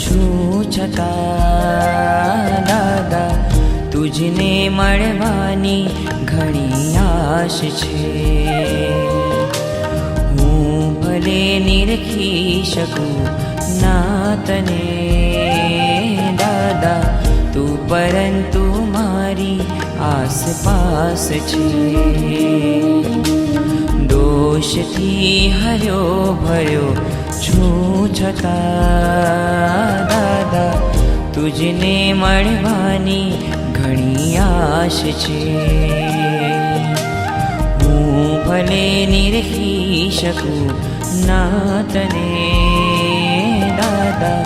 છું છતાં દાદા તુજને મળવાની ઘણી આશ છે. હું ભલે નિરખી શકું ના તને દાદા તું પરંતુ મારી આસપાસ છે. દોષથી હર્યો ભર્યો છું છતાં દાદા તુજને મળવાની ઘણી આશ છે. હું ભલે નિરખી શકું ના તને દાદા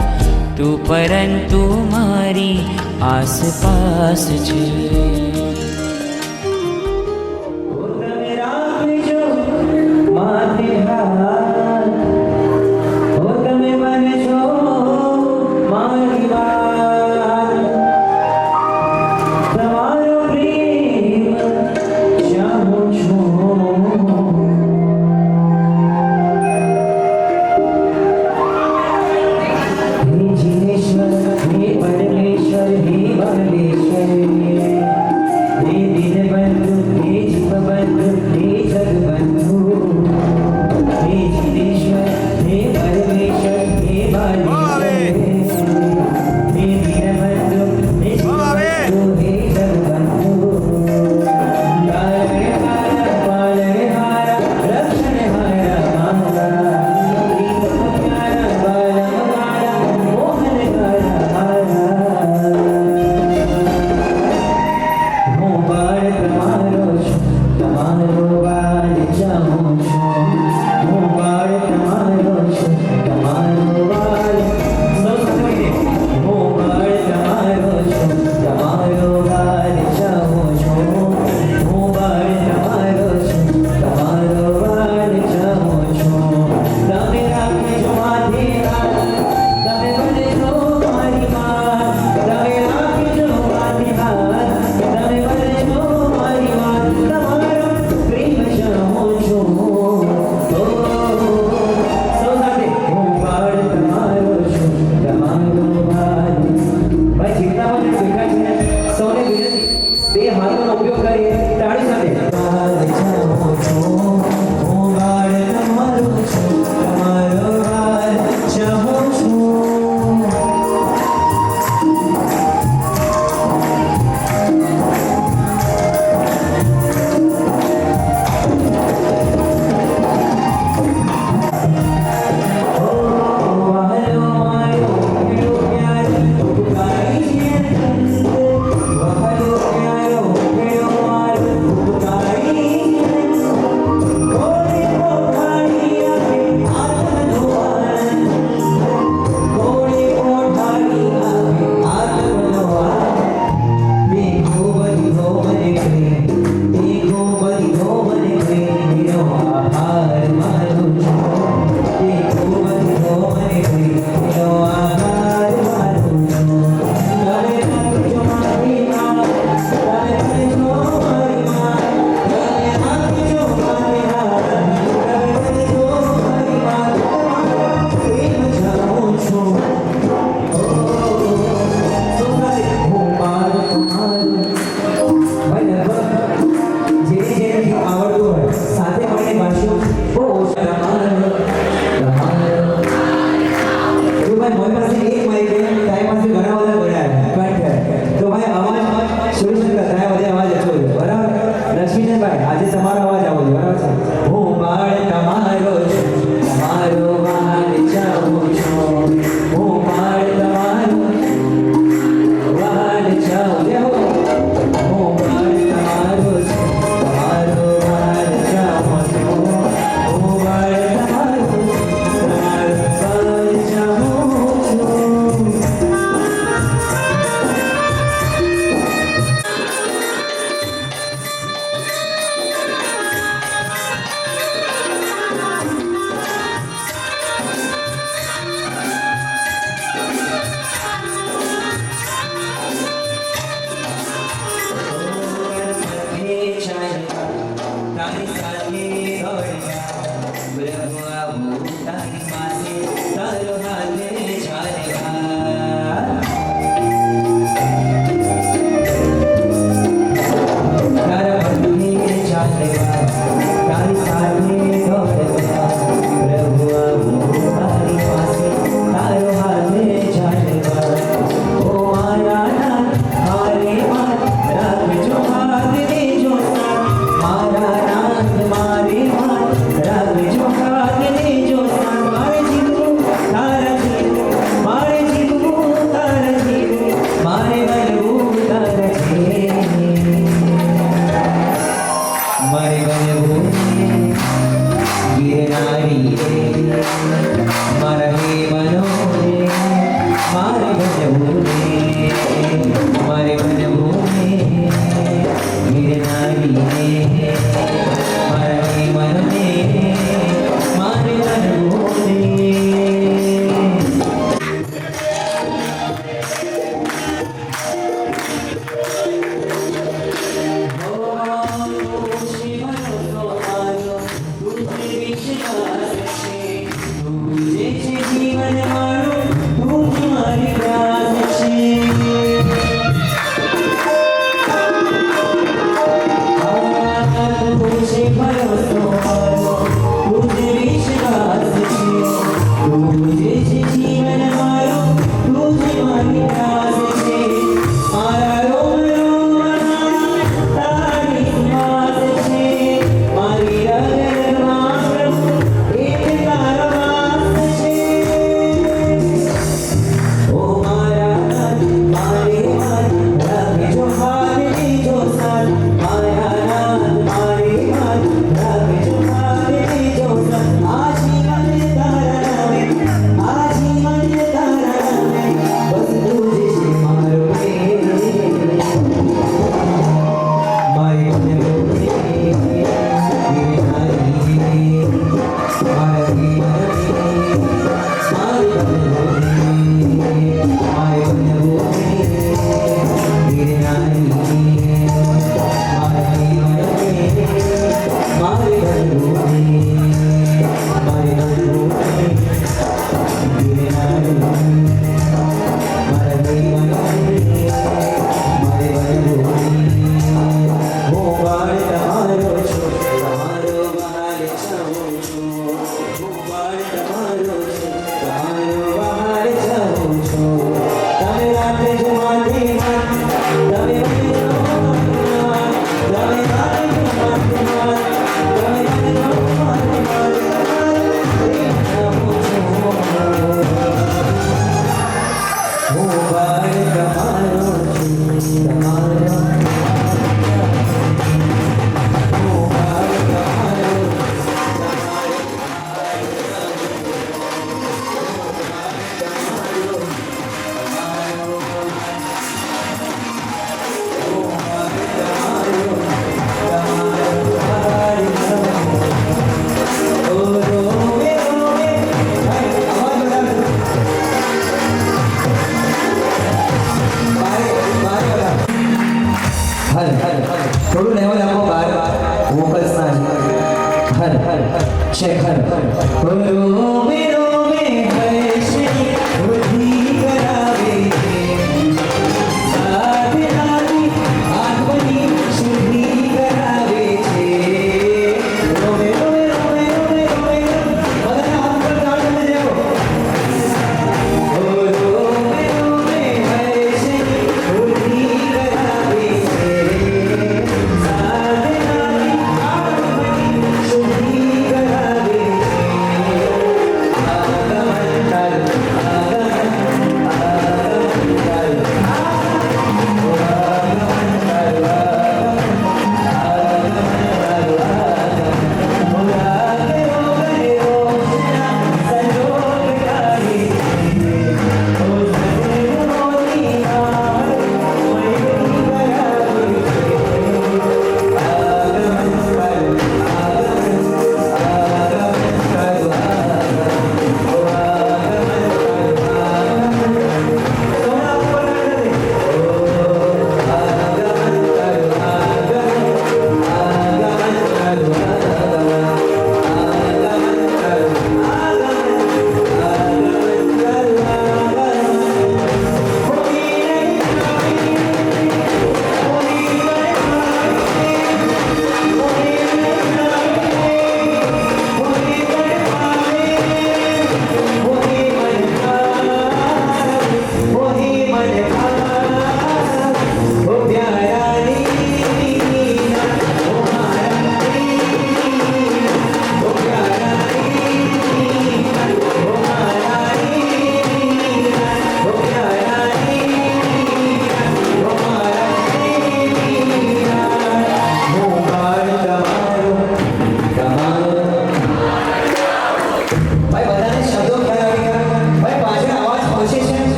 તું પરંતુ મારી આસપાસ છે.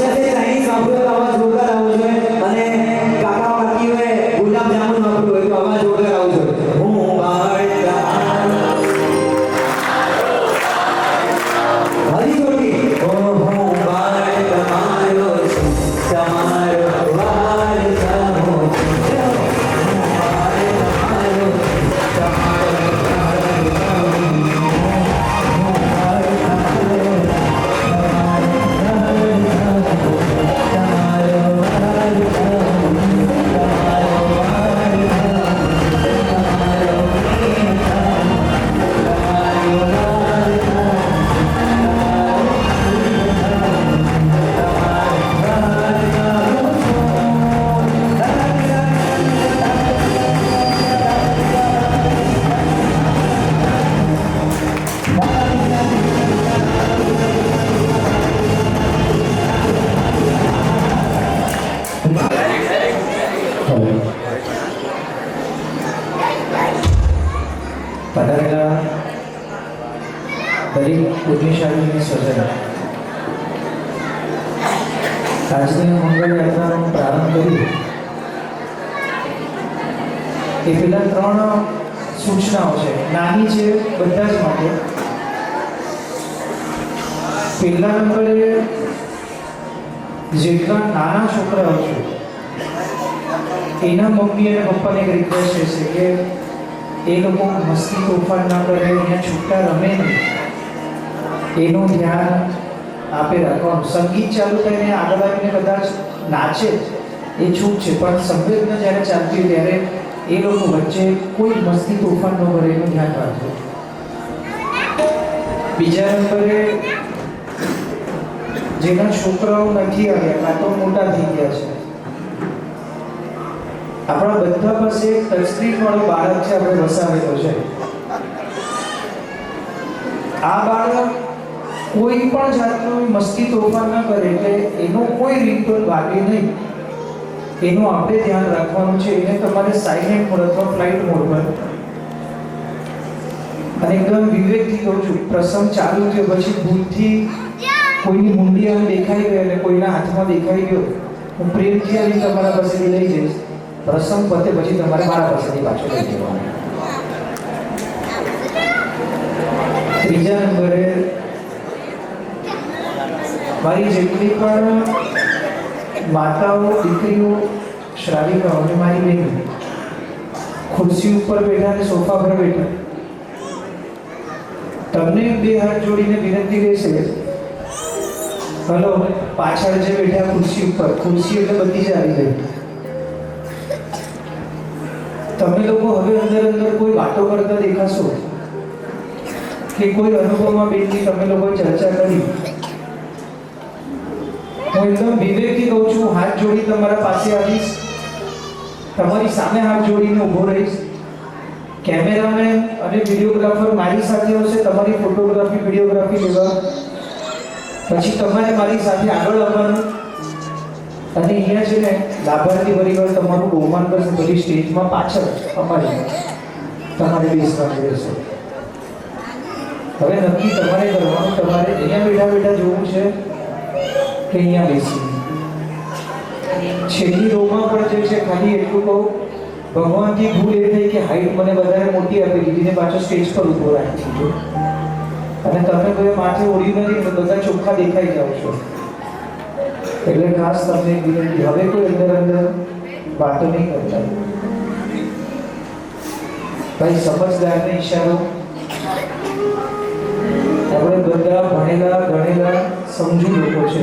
આશા છે ચાઇનીઝ વાપર્યો તો આવાજ જોરદાર આવવો જોઈએ અને કાકા કાકીઓએ ગુલાબ જામુન વાપર્યું હોય તો આવાજ જોરદાર આવવો જોઈએ. હું બાળકા હરી જોડી હું બાળકા મારો છું તમારો વાલ જામો છું હું બાળકા મારો તમારો વાલ જામો પધારેલા દરેક પુણ્યશાળીની સ્વજન આજની મંગળ યાત્રાનો પ્રારંભ કરી એ પેલા 3 સૂચનાઓ છે, નાની છે બધા જ માટે. પહેલા નંબરે જેટલા નાના છોકરાઓ છે એના મમ્મી અને પપ્પાને એક રિક્વેસ્ટ છે કે એ લોકો મસ્તી તોફાન ના કરે, અહીંયા છૂટા રમે નહીં, એનું ધ્યાન આપે રાખવાનું. સંગીત ચાલુ થઈને આગળ આવીને કદાચ નાચે એ છૂટ છે, પણ સંવેદના જ્યારે ચાલતી હોય ત્યારે એ લોકો વચ્ચે કોઈ મસ્તી તોફાન ન કરે એનું ધ્યાન રાખજો. બીજા નંબરે જેના છોકરાઓ નથી આવ્યા કાં તો મોટા થઈ ગયા છે, આપણા બધા પાસે ટચસ્ક્રીન વાળો બાળક છે, આપણે વસાવેલો છે. આ બાળક કોઈ પણ જાતનું મસ્તી તોફાન ન કરે એટલે એનો કોઈ રિંગટોન વાગે નહીં, એનું આપણે ધ્યાન રાખવાનું છે. એને તમારે સાયલેન્ટ મોડ અથવા ફ્લાઇટ મોડ પર અને એકદમ વિવેકથી કહું છું, પ્રસંગ ચાલુ થયો પછી ભૂલથી કોઈની મુંડી આમ દેખાઈ ગઈ અને કોઈના હાથમાં દેખાઈ ગયો, હું પ્રેમથી આવીને તમારા પાસેથી લઈ જઈશ. પ્રસંગ પતે પછી તમારે મારા પાસેથી પાછો લઈ જવાનું. ત્રીજા નંબરે મારી જેટલી પણ માતાઓ, દીકરીઓ, શ્રાવિકાઓ અને મારી બહેનો ખુરશી ઉપર બેઠા અને સોફા પર બેઠા, તમને 2 હાથ જોડીને વિનંતી રહેશે, હલો પાછળ જે બેઠા ખુરશી ઉપર, ખુરશી એટલે બધી જ આવી ગઈ. તમે લોકો હવે અંદર કોઈ વાતો કરતા દેખાશો કે કોઈ અનુભવમાં બેઠી તમે લોકો ચર્ચા કરી. હું એકદમ વિવેકથી કહું છું, હાથ જોડી તમારા પાસે આવીશ, તમારી સામે હાથ જોડીને ઊભો રહીશ. કેમેરામેન અને વિડીયોગ્રાફર મારી સાથે હશે, તમારી ફોટોગ્રાફી વિડીયોગ્રાફી લેવા. પછી તમારે મારી સાથે આગળ આવવાનું અને અહીંયા છે ને લાભાર્થી પરિવાર તમારું બહુમાન કરશે, બધી સ્ટેજમાં પાછળ અમારી તમારે બેસવાનું રહેશે. હવે નક્કી તમારે કરવાનું, તમારે અહીંયા બેઠા બેઠા જોવું છે કે અહીંયા બેસી. છેલ્લી રોમાં પણ જે છે ખાલી એટલું કહું, ભગવાનથી ભૂલ એ થઈ કે હાઈટ મને વધારે મોટી આપી દીધી ને પાછો સ્ટેજ પર ઊભો રાખી દીધો અને તમે કોઈ માથે ઓળ્યું નથી તો બધા ચોખ્ખા દેખાઈ જાઓ છો. એટલે ખાસ તમને વિનંતી, હવે કોઈ અંદર વાતો નહીં કરતા. ભાઈ સમજદારને ઈશારો. આપણે બધા ભણેલા ગણેલા સમજુ લોકો છે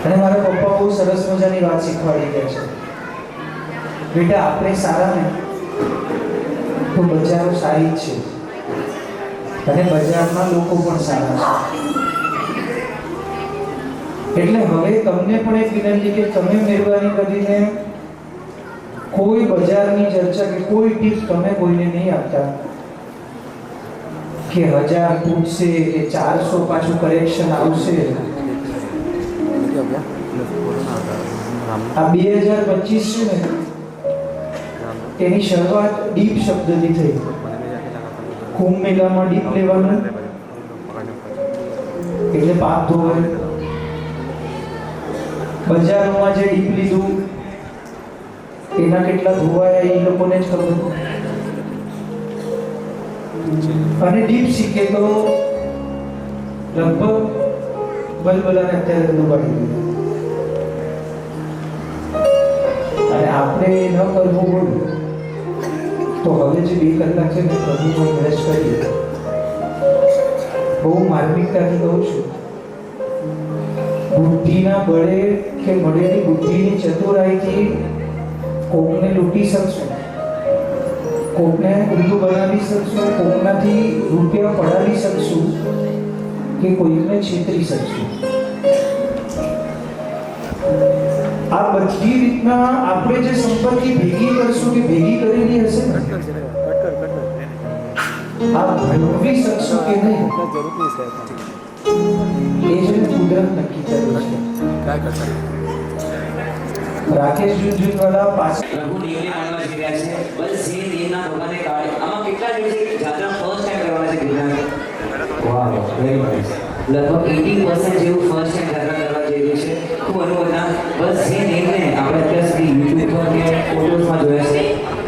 અને મારા પપ્પા બહુ સરસ મજાની વાત શીખવાડી ગયા છે, બેટા આપણે સારા ને તો બજારો સારી જ છે અને બજારના લોકો પણ સારા છે. એટલે હવે તમને પણ એક વિનંતી કે તમે મહેરબાની કરીને કોઈ બજારની ચર્ચા કે કોઈ ટિપ્સ તમે કોઈને નહીં આપતા કે 1000 પૂછશે કે 400 પાછું કરેક્શન આવશે. આ 2025 છે ને એની શરૂઆત ડીપ શબ્દથી થઈ. કુંભ મેળામાં ડીપ લેવાનું, એટલે પાપ ધોવાય. બજારોમાં જે ડીપ લીધું એના કેટલા ધોવાયા એ લોકોને જ ખબર. અને ડીપ શીખે તો લગભગ બલબલાને અત્યારે ડૂબાડી દીધું. અને આપણે ન કરવું હોય તો હવે જે 2 કલાક છે ને પ્રભુમાં ઇન્વેસ્ટ કરીએ. બહુ માર્મિકતાથી કહું છું, બુદ્ધિના બળે કે મળેલી બુદ્ધિની ચતુરાઈથી કોકને લૂંટી શકશું, કોકને ઊંધું બનાવી શકશું, કોકનાથી રૂપિયા પડાવી શકશું કે કોઈકને છેતરી શકશું. આ બધી રીતના આપણે જે સંપત્તિ ભેગી કરશું કે ભેગી કરેલી હશે ને, આ ભણવી શકશું કે નહીં એ છે ને કુદરત નક્કી કરે છે. રાકેશ જુનજુનવાલા પાસે પ્રભુ નિયમને માનવા જઈ રહ્યા છે. બસ જે નિયમના ભગવાને કાઢે. આમાં કેટલા દિવસે જાત્રા ફર્સ્ટ ટાઈમ કરવાના છે ગિરનાર? વાહ, વેરી નાઇસ. લગભગ 80% જેવું ફર્સ્ટ ટાઈમ જાત્રા કરવા જઈ રહ્યું છે. ખૂબ અનુભવના. બસ જે નિયમને આપણે અત્યાર સુધી યુટ્યુબ પર કે ફોટોસમાં જોયા છે,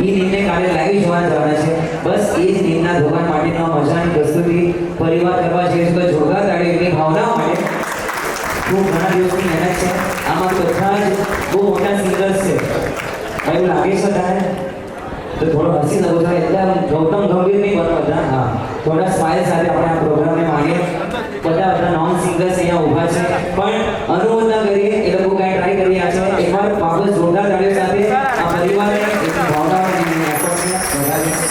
એ નિયમને કાલે લાઈવ જોવા જવાના છે. બસ એ જ નિયમના ભગવાન માટેનો મજાની પ્રસ્તુતિ પરિવાર કરવા જઈએ છીએ. તો જોરદાર તાળીઓની ભાવના માટે ખૂબ ઘણા દિવસની મહેનત છે. આમાં બધા જ બહુ મોટા સિંગર્સ છે. એવું લાગે છે તારે તો થોડો હસી શકો છો. એટલે ગૌતમ ગંભીર નહીં બનો બધા. હા, થોડા સ્માઇલ સાથે આપણે આ પ્રોગ્રામને માણીએ. બધા નોન સિંગર્સ અહીંયા ઊભા છે, પણ અનુમોદના કરીએ એ લોકો કાંઈ ટ્રાય કરી રહ્યા છે. એકવાર વાપસ જોરદાર તાળીઓ સાથે આ પરિવારને એક ભાવનાની એફર્ટને વધારી છે.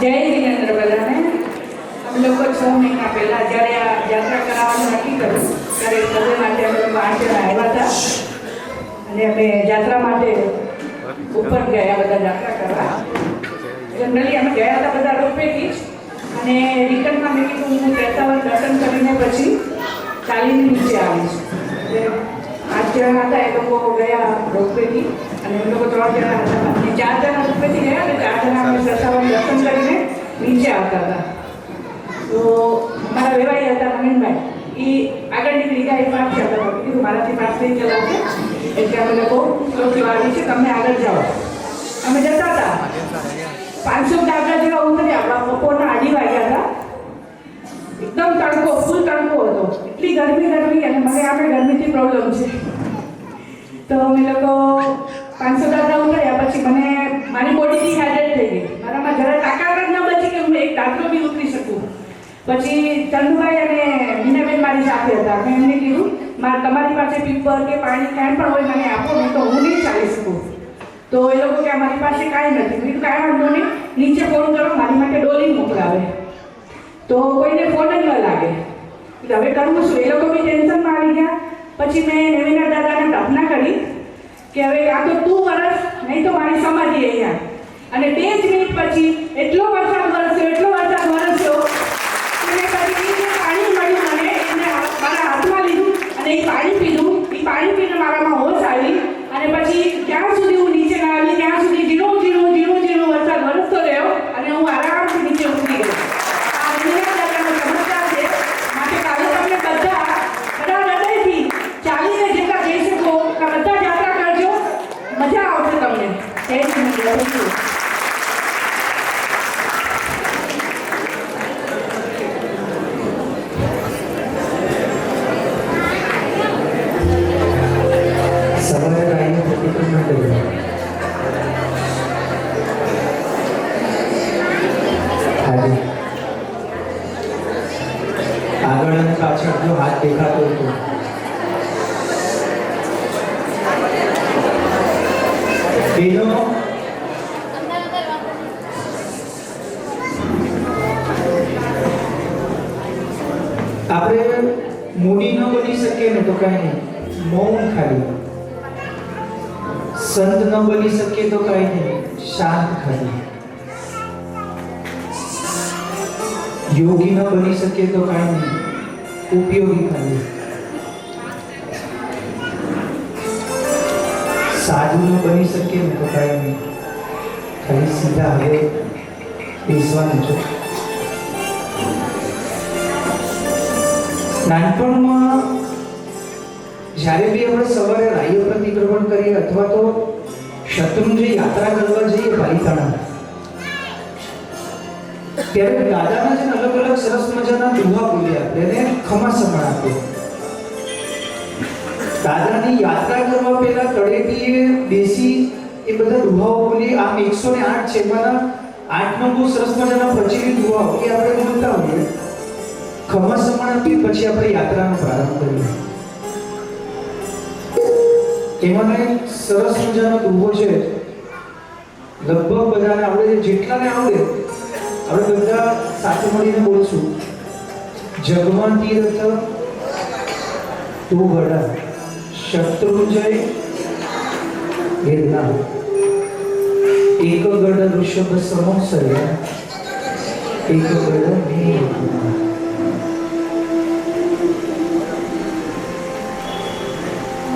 જય જિનેન્દ્ર બધાને. અમે લોકો 6 મહિના પહેલા જ્યારે આ યાત્રા કરાવવાનું નક્કી કર્યું ત્યારે સર્વે માટે અમે લોકો 8 જણા આવ્યા હતા અને અમે યાત્રા માટે ઉપર ગયા બધા યાત્રા કરવા. જનરલી અમે ગયા હતા બધા રોપવેથી જ અને રિટર્નમાં મેં કીધું હું કેતાવર દર્શન કરીને પછી ચાલીને નીચે આવીશ. એટલે 8 જણા હતા એ લોકો ગયા રોપવેથી અને એ લોકો 3 જણા હતા અને 4 જણા રોપવેથી ગયા અને 4 જણા અમે કેતાવર દર્શન કરીને નીચે આવતા હતા. તો મારા વેવાઈ હતા નવીનભાઈ, એ આગળ નીકળી ગયા, એ પાસ થયા હતા. કીધું મારાથી પાસ થઈ ચલાવશે એટલે અમે લોકો સૌથી વાળી છે, તમે આગળ જાઓ. અમે જતા હતા 500 ડાબરા જેવા ઉતર્યા. આપણા બપોરના 2:30 વાગ્યા હતા. એકદમ તડકો, ફૂલ તડકો હતો, એટલી ગરમી અને મને આપણે ગરમીથી પ્રોબ્લેમ છે. તો અમે લોકો 500 ડાબરા ઉતર્યા પછી મને મારી બોડી ડિહાઇડ્રેટ થઈ ગઈ. મારામાં જરા તાકાત જ ન બચી કે હું એક ડાબરો બી ઉતરી શકું. પછી ચંદુભાઈ અને મીનાબેન મારી સાથે હતા. મેં એમને કીધું તમારી પાસે પીપર કે પાણી કાંઈ પણ હોય મને આપો, નહીં તો હું નહીં ચાલી શકું. તો એ લોકો કે અમારી પાસે કાંઈ નથી. મેં કીધું કાંઈ વાંધો નહીં, નીચે ફોન કરો, મારી માટે ડોલી મોકલાવે. તો કોઈને ફોન જ ન લાગે. હવે કરવું શું? એ લોકો બી ટેન્શનમાં આવી ગયા. પછી મેં નવીના દાદાને પ્રાર્થના કરી કે હવે આ તો તું વરસ, નહીં તો મારી સમાધિ અહીંયા. અને 2 જ મિનિટ પછી એટલો વરસાદ વરસ્યો કે મેં પછી જે પાણી મળ્યું મને એને મારા હાથમાં લીધું અને એ પાણી પીધું. એ પાણી પીને મારામાં હોશ આવી અને પછી જ્યાં સુધી હું નીચે ના આવી ત્યાં સુધી ઝીણો વરસાદ વરસતો રહ્યો અને હું આરામથી નીચે ઉતરી ગઈ. આ નવીના દાદાનો ચમત્કાર છે. માટે કાલે તમને બધા હૃદયથી ચાલીને જેટલા જઈ શકો બધા યાત્રા કરજો, મજા આવશે તમને. જય શ્રી કૃષ્ણ. સવારે ગાયનું પ્રતિક્રમણ કર્યું. આગળ અને પાછળ જો હાથ દેખાતો હતો. બેનો આપણે મૂડી ન બની શકીએ ને તો કઈ નહીં, મૌન ખાલી. સંત ન બની શકીએ તો કઈ નહીં, શાંત ખાલી. યોગી ન બની શકીએ તો કઈ નહીં, ઉપયોગી ખાલી. સાધુ ન બની શકીએ ને તો કઈ નહીં, ખાલી સીધા હવે બેસવાનું છે. નાનપણમાં જ્યારે બી આપણે સવારે રાહ્ય પ્રતિક્રમણ કરીએ અથવા તો શત્રુંજય યાત્રા કરવા જઈએ પાલિતાણા, ત્યારે દાદાના છે અલગ અલગ સરસ મજાના દુહા બોલ્યા, તેને ખમાસમણ આપ્યો. દાદાની યાત્રા કરવા પહેલા તળેટીએ બેસી એ બધા દુહાઓ બોલી. આમ 108 છે, એમાંના 8 બહુ સરસ મજાના પ્રચલિત દુહાઓ એ આપણે બોલતા હોઈએ. ખમાસમણ આપી પછી આપણે યાત્રાનો પ્રારંભ કરીએ. એમાં એક સરસ મજાનો દુહો છે, લગભગ બધાને આવડે, જેટલાને આવડે આપણે બધા સાથે મળીને બોલશું. જગમાં તીર્થ તું વડા, શત્રુંજય વેદના, એક ગઢ ઋષભ સમોસર્ય, એક ગઢ મેઘ.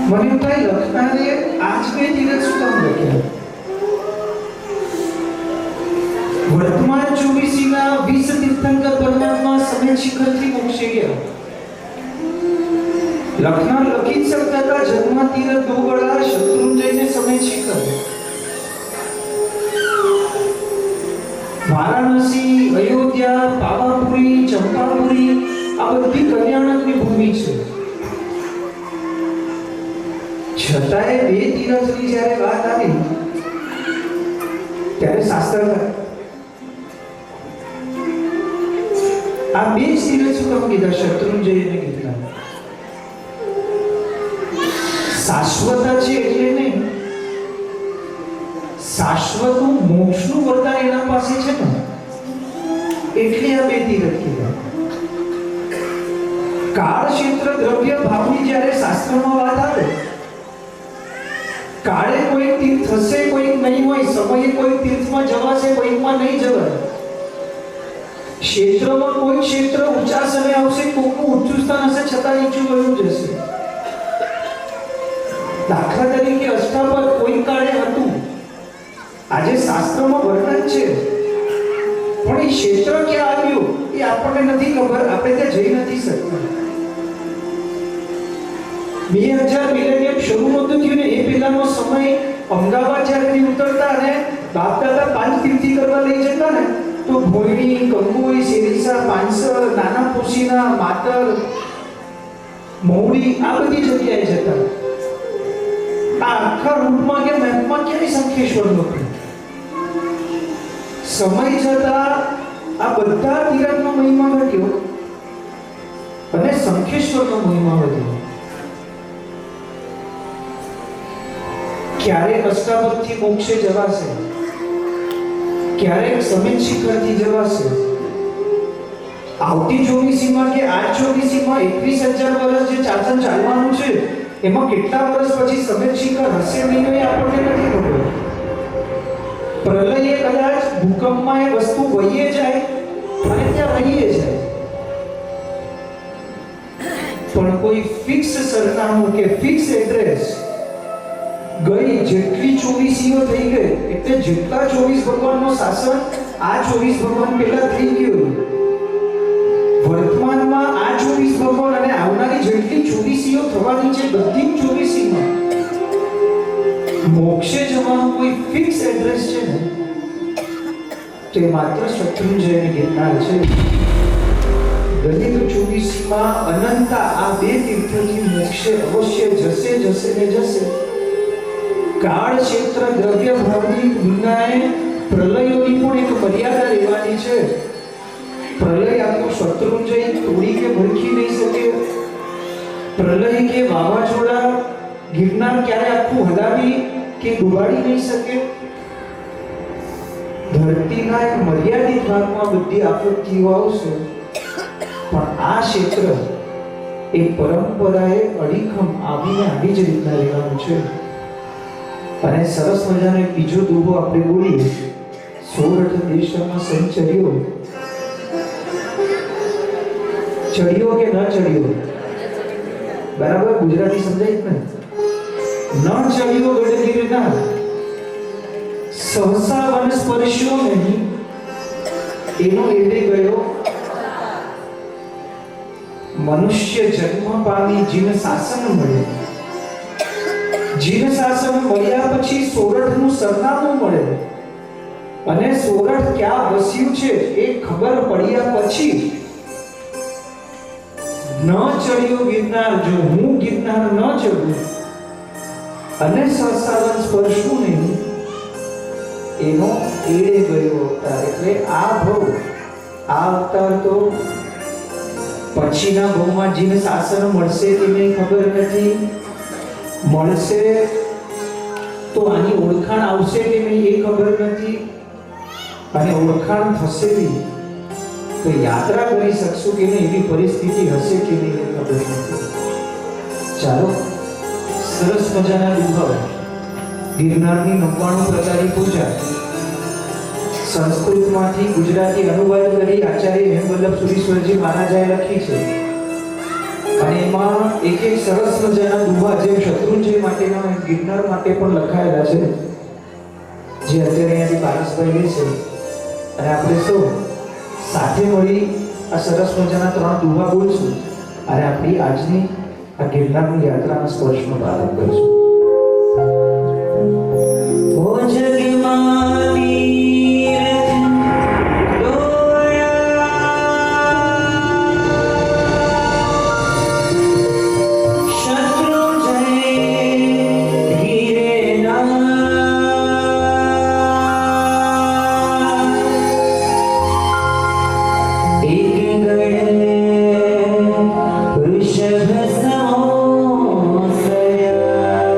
મને એવું થાય લખનારે આજ બે તીરથ શું કામ લખ્યા? વર્તમાન 24 20 તીર્થંકર પરમાત્મા સમેત શિખરથી મોક્ષે ગયા. લખનાર લખી જ શકતા હતા જન્મ તીરથ દોગળા, શત્રુંજયને સમેત શિખર. વારાણસી, અયોધ્યા, પાવાપુરી, ચંપાપુરી આ બધી કલ્યાણકની ભૂમિ છે. છતાંય 2 તીરથની જ્યારે વાત આવી ત્યારે શાસ્ત્રકાર આ 2 તીરથ શું કામ કીધા? શત્રુંજયને કીધા. શાશ્વત છે એટલે નહીં, શાશ્વત મોક્ષનું વરદાન એના પાસે છે ને. એટલી આ બે તીરથ કીધા. કાળ ક્ષેત્ર દ્રવ્ય ભાવની જ્યારે શાસ્ત્રમાં વાત આવે, કાળે કોઈ તીર્થ હશે, કોઈ નહીં હોય, સમયે કોઈ તીર્થમાં જવાશે, કોઈમાં નહીં જવાય. ક્ષેત્રમાં કોઈ ક્ષેત્ર ઊંચા સમય આવશે, કોઈનું ઊંચું સ્થાન હશે છતાં નીચું વયું જશે. દાખલા તરીકે અષ્ટાપદ કોઈ કાળે હતું, આજે શાસ્ત્રમાં વર્ણન છે, પણ એ ક્ષેત્ર ક્યાં આવ્યું એ આપણને નથી ખબર, આપણે ત્યાં જઈ નથી શકતા. 2000 મિલેનિયમ શરૂ નહોતું થયું ને એ પહેલાનો સમય અમદાવાદ જ્યારે ઉતરતા અને બાપ દાદા 5 તીર્થી કરવા લઈ જતા ને, તો ભોયણી, કંગોઈ, સેરીસા, પાંસર, નાના પોશીના, માતર, મૌડી આ બધી જગ્યાએ જતા. આ આખા રૂટમાં કે મેપમાં ક્યાંય શંખેશ્વર નહોતું. સમય જતા આ બધા તીરથનો મહિમા વધ્યો અને શંખેશ્વરનો મહિમા વધ્યો. ક્યારેક અષ્ટાપદથી મોક્ષે જવાશે, ક્યારેક સમિત શિખરથી જવાશે. આવતી ચોવીસીમાં કે આ ચોવીસીમાં 21,000 વર્ષ જે ચાચન ચાલવાનું છે, એમાં કેટલા વર્ષ પછી સમિત શિખર હશે નહીં એ આપણને નથી ખબર. પ્રલયે કદાચ ભૂકંપમાં એ વસ્તુ વહીએ જાય અને ત્યાં વહીએ જાય, પણ કોઈ ફિક્સ સરનામું કે ફિક્સ એડ્રેસ ગઈ જેટલી ચોવીસીઓ થઈ ગઈ એટલે જેટલા 24 ભગવાનનો શાસન આ 24 ભગવાન પહેલા થઈ ગયું, વર્તમાનમાં આ 24 ભગવાન અને આવનારી જેટલી ચોવીસીઓ થવાની છે બધી 24સીમાં મોક્ષે જવાનું કોઈ ફિક્સ એડ્રેસ છે ને, તે માત્ર શત્રુંજય અને ગિરનાર છે. દલિત 24માં અનંતા આ બે તીર્થોથી મોક્ષે અવશ્ય જશે જશે ને જશે. કાળ ક્ષેત્ર દ્રવ્ય ભાવની તુલનાએ પ્રલયોની પણ એક મર્યાદા રહેવાની છે. પ્રલય આખો શત્રુંજય તોડી કે ભરખી નહીં શકે. પ્રલય કે વાવાઝોડા ગિરનાર ક્યારે આખું હલાવી કે ડુબાડી નહીં શકે. ધરતીના એક મર્યાદિત ભાગમાં બધી આપત્તિઓ આવશે, પણ આ ક્ષેત્ર એ પરંપરાએ અડીખમ આવીને આવી જ રીતના રહેવાનું છે. અને સરસ મજાનો એક બીજો દુહો આપણે બોલીએ, સોરઠ દેશમાં સંચર્યો. ચડ્યો કે ન ચડ્યો? બરાબર ગુજરાતી સમજાય ને? ન ચડ્યો ગઢગીરના, સહસા વન સ્પર્શ્યો નહીં, એનો એડે ગયો. મનુષ્ય જન્મ પામી જીન શાસન મળે, જીન શાસન મળ્યા પછી સોરઠનું સરનામું મળે, અને સોરઠ ક્યાં વસ્યું છે એ ખબર પડ્યા પછી ન ચડ્યો ગિરનાર, જો હું ગિરનાર ન ચડું અને સહસાવન સ્પર્શું નહીં, એનો એડે ગયો અવતાર. એટલે આ ભવ, આ અવતાર તો પછીના ભવમાં જીન શાસન મળશે કે નહીં ખબર નથી, મળશે તો આની ઓળખાણ આવશે કે નહીં એ ખબર નથી, અને ઓળખાણ થશે નહીં તો યાત્રા કરી શકશું કે નહીં એવી પરિસ્થિતિ હશે કે નહીં એ ખબર નથી. ચાલો સરસ મજાના દુભાવ ગિરનારની 99 પ્રકારની પૂજા સંસ્કૃતમાંથી ગુજરાતી અનુવાદ કરી આચાર્ય હેમવલ્લભ સુરીશ્વરજી મહારાજાએ લખી છે. અને એમાં એક એક સરસ મજાના દુહા જેમ શત્રુંજય માટેના ગિરનાર માટે પણ લખાયેલા છે, જે અત્યારે અહીંયાથી પારસભાઈ લે છે. અને આપણે સૌ સાથે મળી આ સરસ મજાના 3 દુહા બોલશું અને આપણી આજની આ ગિરનારની યાત્રાના સ્પર્શનો પ્રારંભ કરીશું. ઓ જગમાં વૃષભ સમો સયા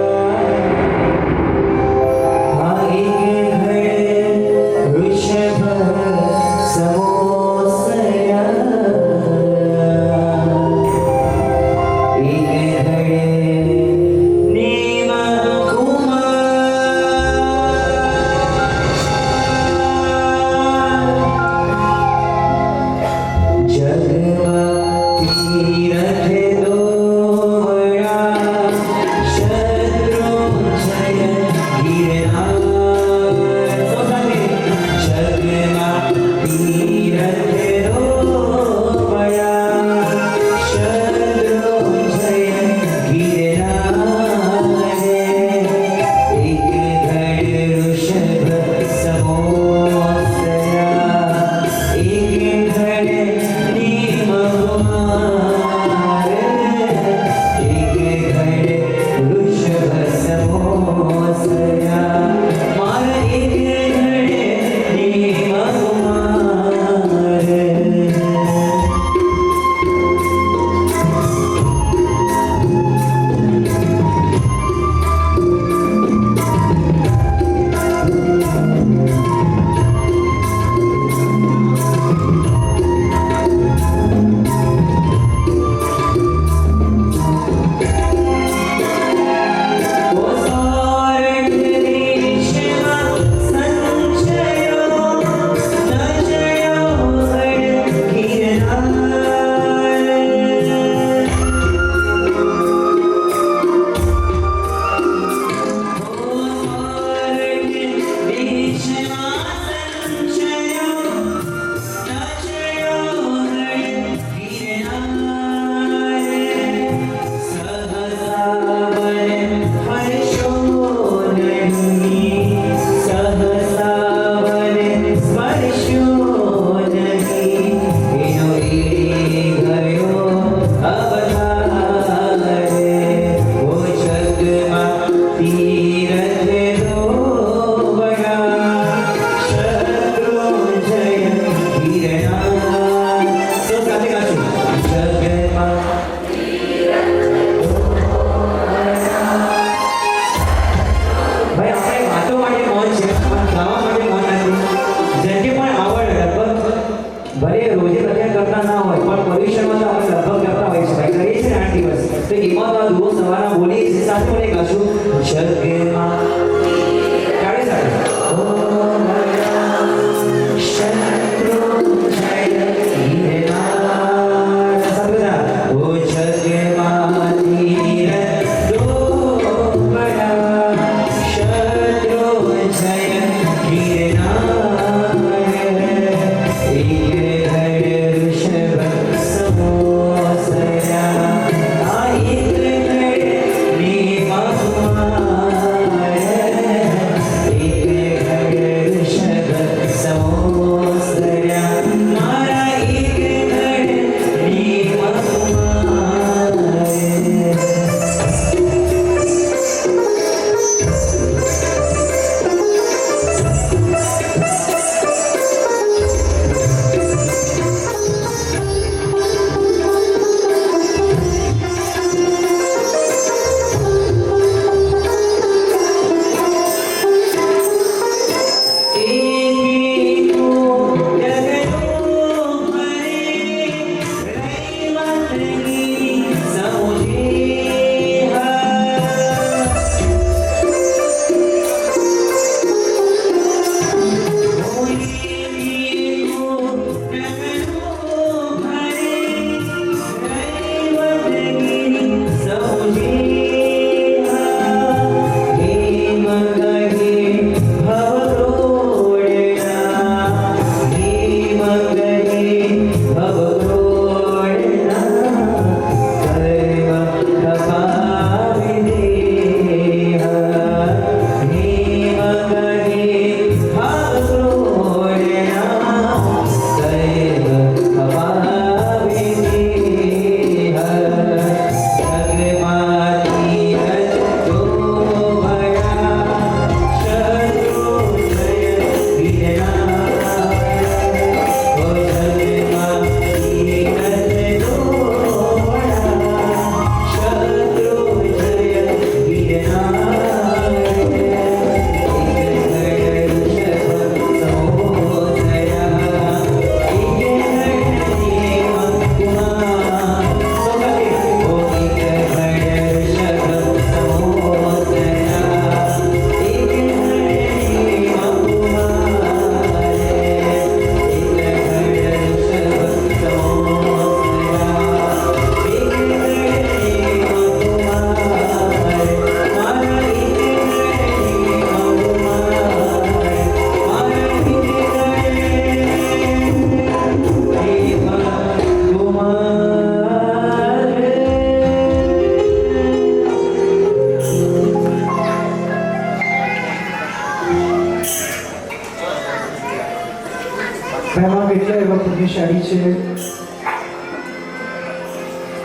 એમાં કેટલા એવા પુણ્યશાળી છે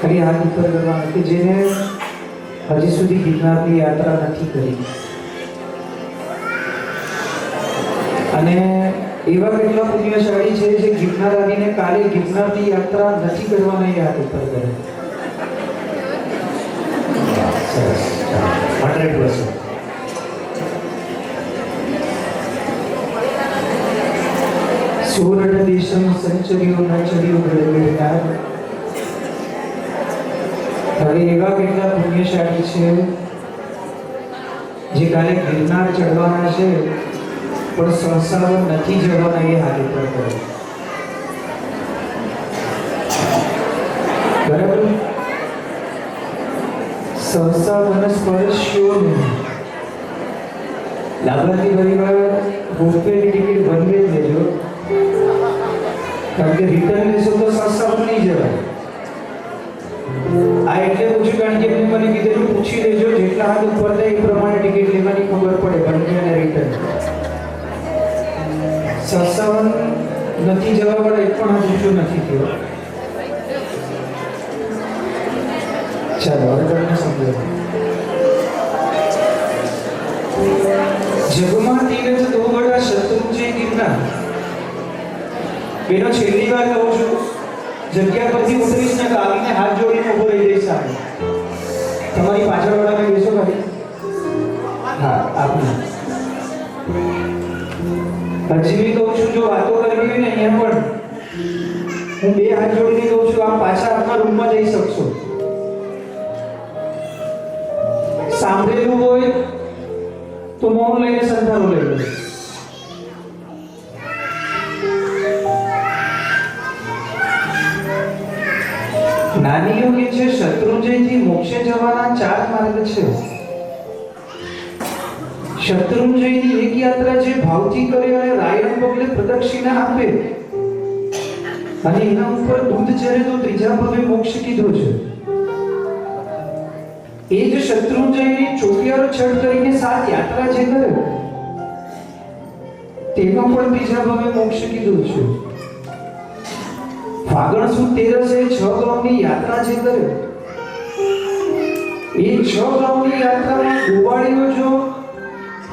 ખાલી હાથ ઉપર કરવાના કે જેને હજી સુધી ગિરનારની યાત્રા નથી કરી, અને એવા કેટલા પુણ્યશાળી છે જે ગિરનાર આવીને કાલે ગિરનારની યાત્રા નથી કરવાના એ હાથ ઉપર કરે. સરસ, 100%. સુરત દેશમ સંચર્યો ન ચર્યો ગળગળગાર. હવે એવા કેટલા પુણ્યશાળી છે જે કાલે ગિરનાર ચડવાના છે પણ સંસારમાં નથી જવાના એ હાથ ઉપર કરે. બરાબર, સંસાર મને સ્પર્શ્યો નહીં. લાભાર્થી પરિવાર રોપવેની ટિકિટ બંને જ લેજો, કારણ કે રિટર્ન લેશો તો સંસાર નહીં જવાય. આ એટલે પૂછ્યું કારણ કે એમને મને કીધેલું પૂછી લેજો, જેટલા હાથ ઉપર થાય એ પ્રમાણે ટિકિટ લેવાની ખબર પડે બંને અને રિટર્ન. સંસાર નથી જવા વાળા એક પણ હાથ ઊંચો નથી થયો. ચાલો હવે તમને સમજો. જગમાં તીરથ દો બડા શત્રુંજય ગિરનાર. બેનો છેલ્લી વાર કહું છું, જગ્યા પરથી ઉતરીશ ને આવીને હાથ જોડીને ઉભો રહી જઈશ. સામે તમારી પાછળ વાળાને બેસો ખાલી. હા, આપને હજી બી કહું છું, જો વાતો કરવી હોય ને અહીંયા પણ હું બે હાથ જોડીને કહું છું, આપ પાછા આપના રૂમમાં જઈ શકશો. સાંભળેલું હોય તો મૌન લઈને સંધારો લઈ લો. નાનીઓ કે છે શત્રુંજયથી મોક્ષે જવાના 4 માર્ગ છે. શત્રુંજયની એક યાત્રા જે ભાવથી કરે અને રાયણ પગલે પ્રદક્ષિણા આપે અને એના ઉપર દૂધ ચરે તો ત્રીજા પગે મોક્ષ કીધો છે. એ જ શત્રુંજયની ચોકિયારો છડ કરીને 7 યાત્રા જે કરે તેનો પણ ત્રીજા પગે મોક્ષ કીધો છે. ફાગણ સુદ 13 6 ગામની યાત્રા જે કરે એ 6 ગામની યાત્રામાં ગોવાળીઓ જો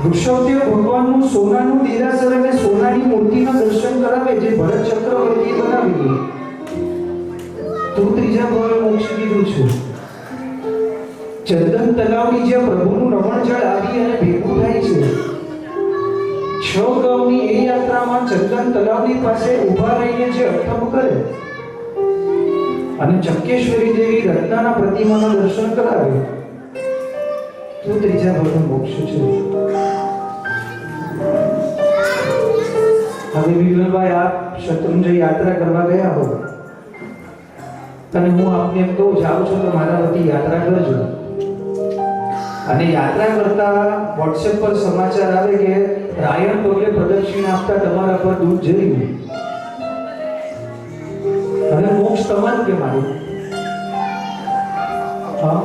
ઋષભદેવ ભગવાનનું સોનાનું દેરાસર અને સોનાની મૂર્તિના દર્શન કરાવે જે ભરત ચક્રવર્તીએ બનાવી તો ત્રીજા પગે મોક્ષ કીધું છે. ચંદન તલાવની જે પ્રભુનું નમણ જળ આવી અને ભેગું થાય છે 6 ગામની એ યાત્રામાં ચંદન તલાવની પાસે ઊભા રહીને જે અઠમ કરે અને ચક્કેશ્વરી દેવી રત્નાના પ્રતિમાના દર્શન કરાવે તો ત્રીજા પગે મોક્ષ છે. હવે વિમલભાઈ આપ શત્રુંજય યાત્રા કરવા ગયા હો અને હું આપને એમ કહું જાઉં છું તો મારા વતી યાત્રા કરજો, અને યાત્રા કરતા WhatsApp પર સમાચાર આવે કે રાયણ પગલે પ્રદક્ષિણા આપતા તમારા પર દૂધ જર્યું અને મોક્ષ તમારું કે મારું? હા,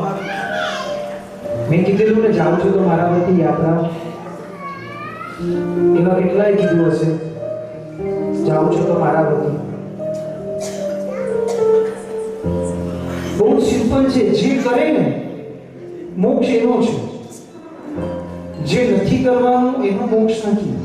મેં કીધેલું ને જાઉં છું તો મારા વતી યાત્રા. એવા કેટલાય કીધું હશે જાઉં છું તો મારા વતી. બહુ સિમ્પલ છે, જે કરે ને મોક્ષ એનો છે, જે નથી કરવાનું એનો મોક્ષ નથી.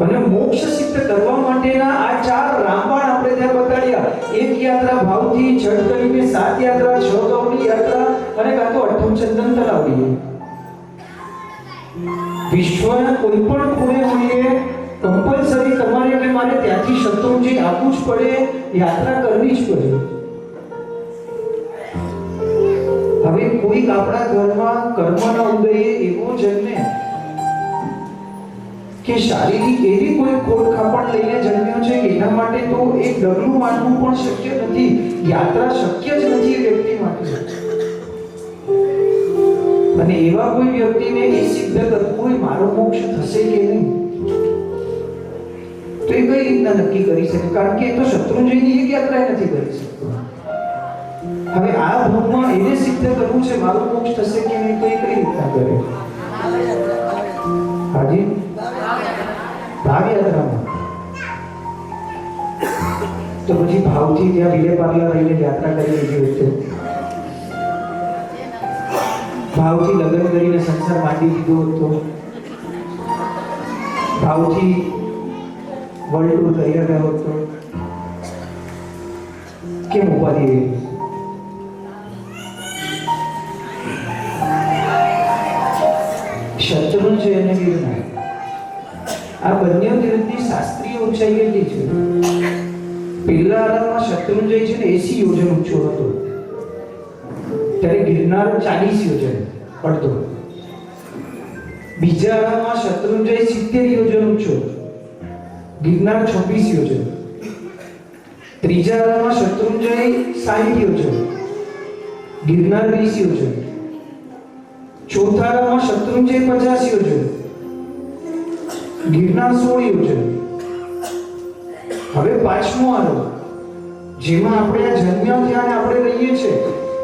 અને મોક્ષ સિદ્ધ કરવા માટેના આ 4 રામબાણ આપણે ત્યાં બતાડ્યા. એક યાત્રા ભાવથી છઠ કરીને, 7 યાત્રા 6 ગામની યાત્રા અને કાં તો અઠમ ચંદન તલાવડી. વિશ્વના કોઈ પણ ખૂણે હોઈએ કમ્પલસરી તમારે કે મારે ત્યાંથી શત્રુંજય આપવું જ પડે, યાત્રા કરવી જ પડે. હવે કોઈક આપણા ઘરમાં કર્મના ઉદયે એવો જન્મે કે શારીરિક એવી કોઈ ખોટ ખાપણ લઈને જન્મ્યો છે કે એના માટે તો એક ડગલું માંડવું પણ શક્ય નથી, યાત્રા શક્ય જ નથી એ વ્યક્તિ માટે. અને એવા કોઈ વ્યક્તિને એ સિદ્ધ કરવું હોય મારો મોક્ષ થશે કે નહીં તો એ કઈ રીતના નક્કી કરી શકે? કારણ કે એ તો શત્રુંજયની એક યાત્રા નથી કરી શકતો. હવે આ ભૂમમાં એને સિદ્ધ કરવું છે મારું મોક્ષ થશે કે નહીં તો એ કઈ રીતના કરે? હાજી, ભાવ યાત્રામાં તો પછી ભાવથી ત્યાં વિલે પાર્લર રહીને યાત્રા કરી લીધી હોત તો ભાવથી લગ્ન કરીને સંસાર માંડી દીધો હોત તો ભાવથી વર્લ્ડ ટૂર કરી રહ્યા હોત તો કેમ ઉપાધિ એવી? શત્રુંજય અને ગિરનાર આ બંને તીર્થની શાસ્ત્રીય ઊંચાઈ કેટલી છે? પહેલા આરામમાં શત્રુંજય છે ને 80 યોજન ઊંચો હતો, ત્યારે ગિરનાર 40 યોજન પડતો. બીજા આરામમાં શત્રુંજય 70 યોજન ઊંચો, ગિરનાર 26 યોજન. ત્રીજા આરામમાં શત્રુંજય 60 યોજન, ગિરનાર 20 યોજન. ચોથા આરામમાં શત્રુંજય 50 યોજન, ગિરનાર 16 યોજન. હવે પાંચમો આરો જેમાં આપણે આ જન્મ્યા ત્યાં આપણે રહીએ છીએ,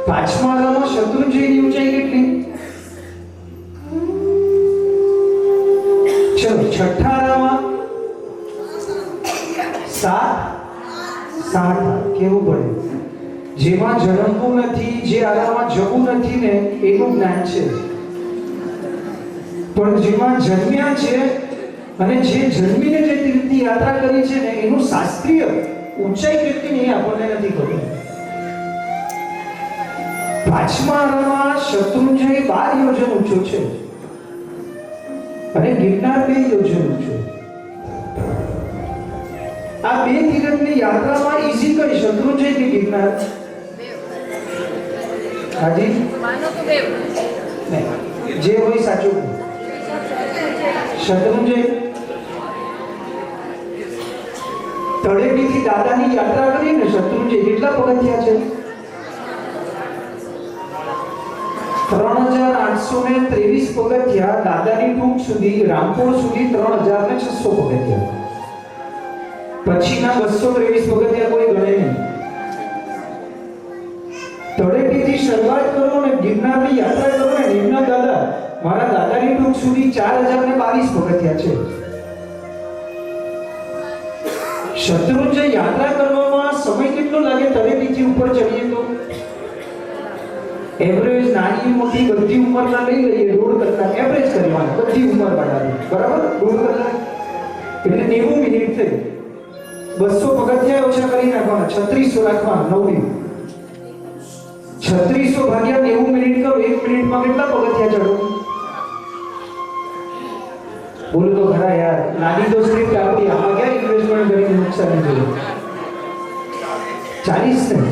પાંચમા આરામાં શત્રુંજયની ઊંચાઈ કેટલી? ચલો છઠ્ઠા આરામાં 60 કેવું પડે? જેમાં જન્મવું નથી, જે આરામાં જવું નથી ને એનું જ્ઞાન છે, પણ જેમાં જન્મ્યા છે અને જે જન્મીને જે તીર્થની યાત્રા કરી છે ને એનું શાસ્ત્રીય ઊંચાઈ કેટલી એ આપણને નથી ખબર. પાંચમા આરામાં શત્રુંજય 12 યોજન ઊંચો છે અને ગિરનાર 2 યોજન ઊંચો. આ બે તીર્થની યાત્રામાં ઈઝી કઈ, શત્રુંજય કે ગિરનાર? હાજી માનો તો બે નહીં, જે હોય સાચું. શત્રુંજય તળેટીથી દાદાની યાત્રા કરીને શત્રુંજય કેટલા પગથિયા છે? 3823 પગથિયા. દાદાની ટૂંક સુધી રામપુર સુધી 3600 પગથિયા. પછીના 223 પગથિયા કોઈ ગણે નહીં. તળેટીથી શરૂઆત કરો ને ગિરનારની યાત્રા કરો ને નિમના દાદા, મારા દાદાની ટૂંક સુધી 4022 પગથિયા છે. શત્રુંજય યાત્રા કરવામાં સમય કેટલો લાગે? તળેટીથી ઉપર ચડીએ તો એવરેજ નાની મોટી બધી ઉંમરના લઈ લઈએ, 1.5 કલાક એવરેજ કરવાનું, બધી ઉંમર વાળાની, બરાબર? 1.5 કલાક એટલે 90 મિનિટ થઈ. 200 પગથિયા ઓછા કરી નાખવાના, 3600 રાખવાના. 3600 ભાગ્યા 90 મિનિટ કરો, 1 મિનિટમાં કેટલા પગથિયા ચડો? બોલો તો ખરા યાર, નાની તો સ્ક્રિપ્ટ આપણી, આમાં ક્યાં ઇન્વેસ્ટમેન્ટ કરીને નુકસાન થયું? 40 ને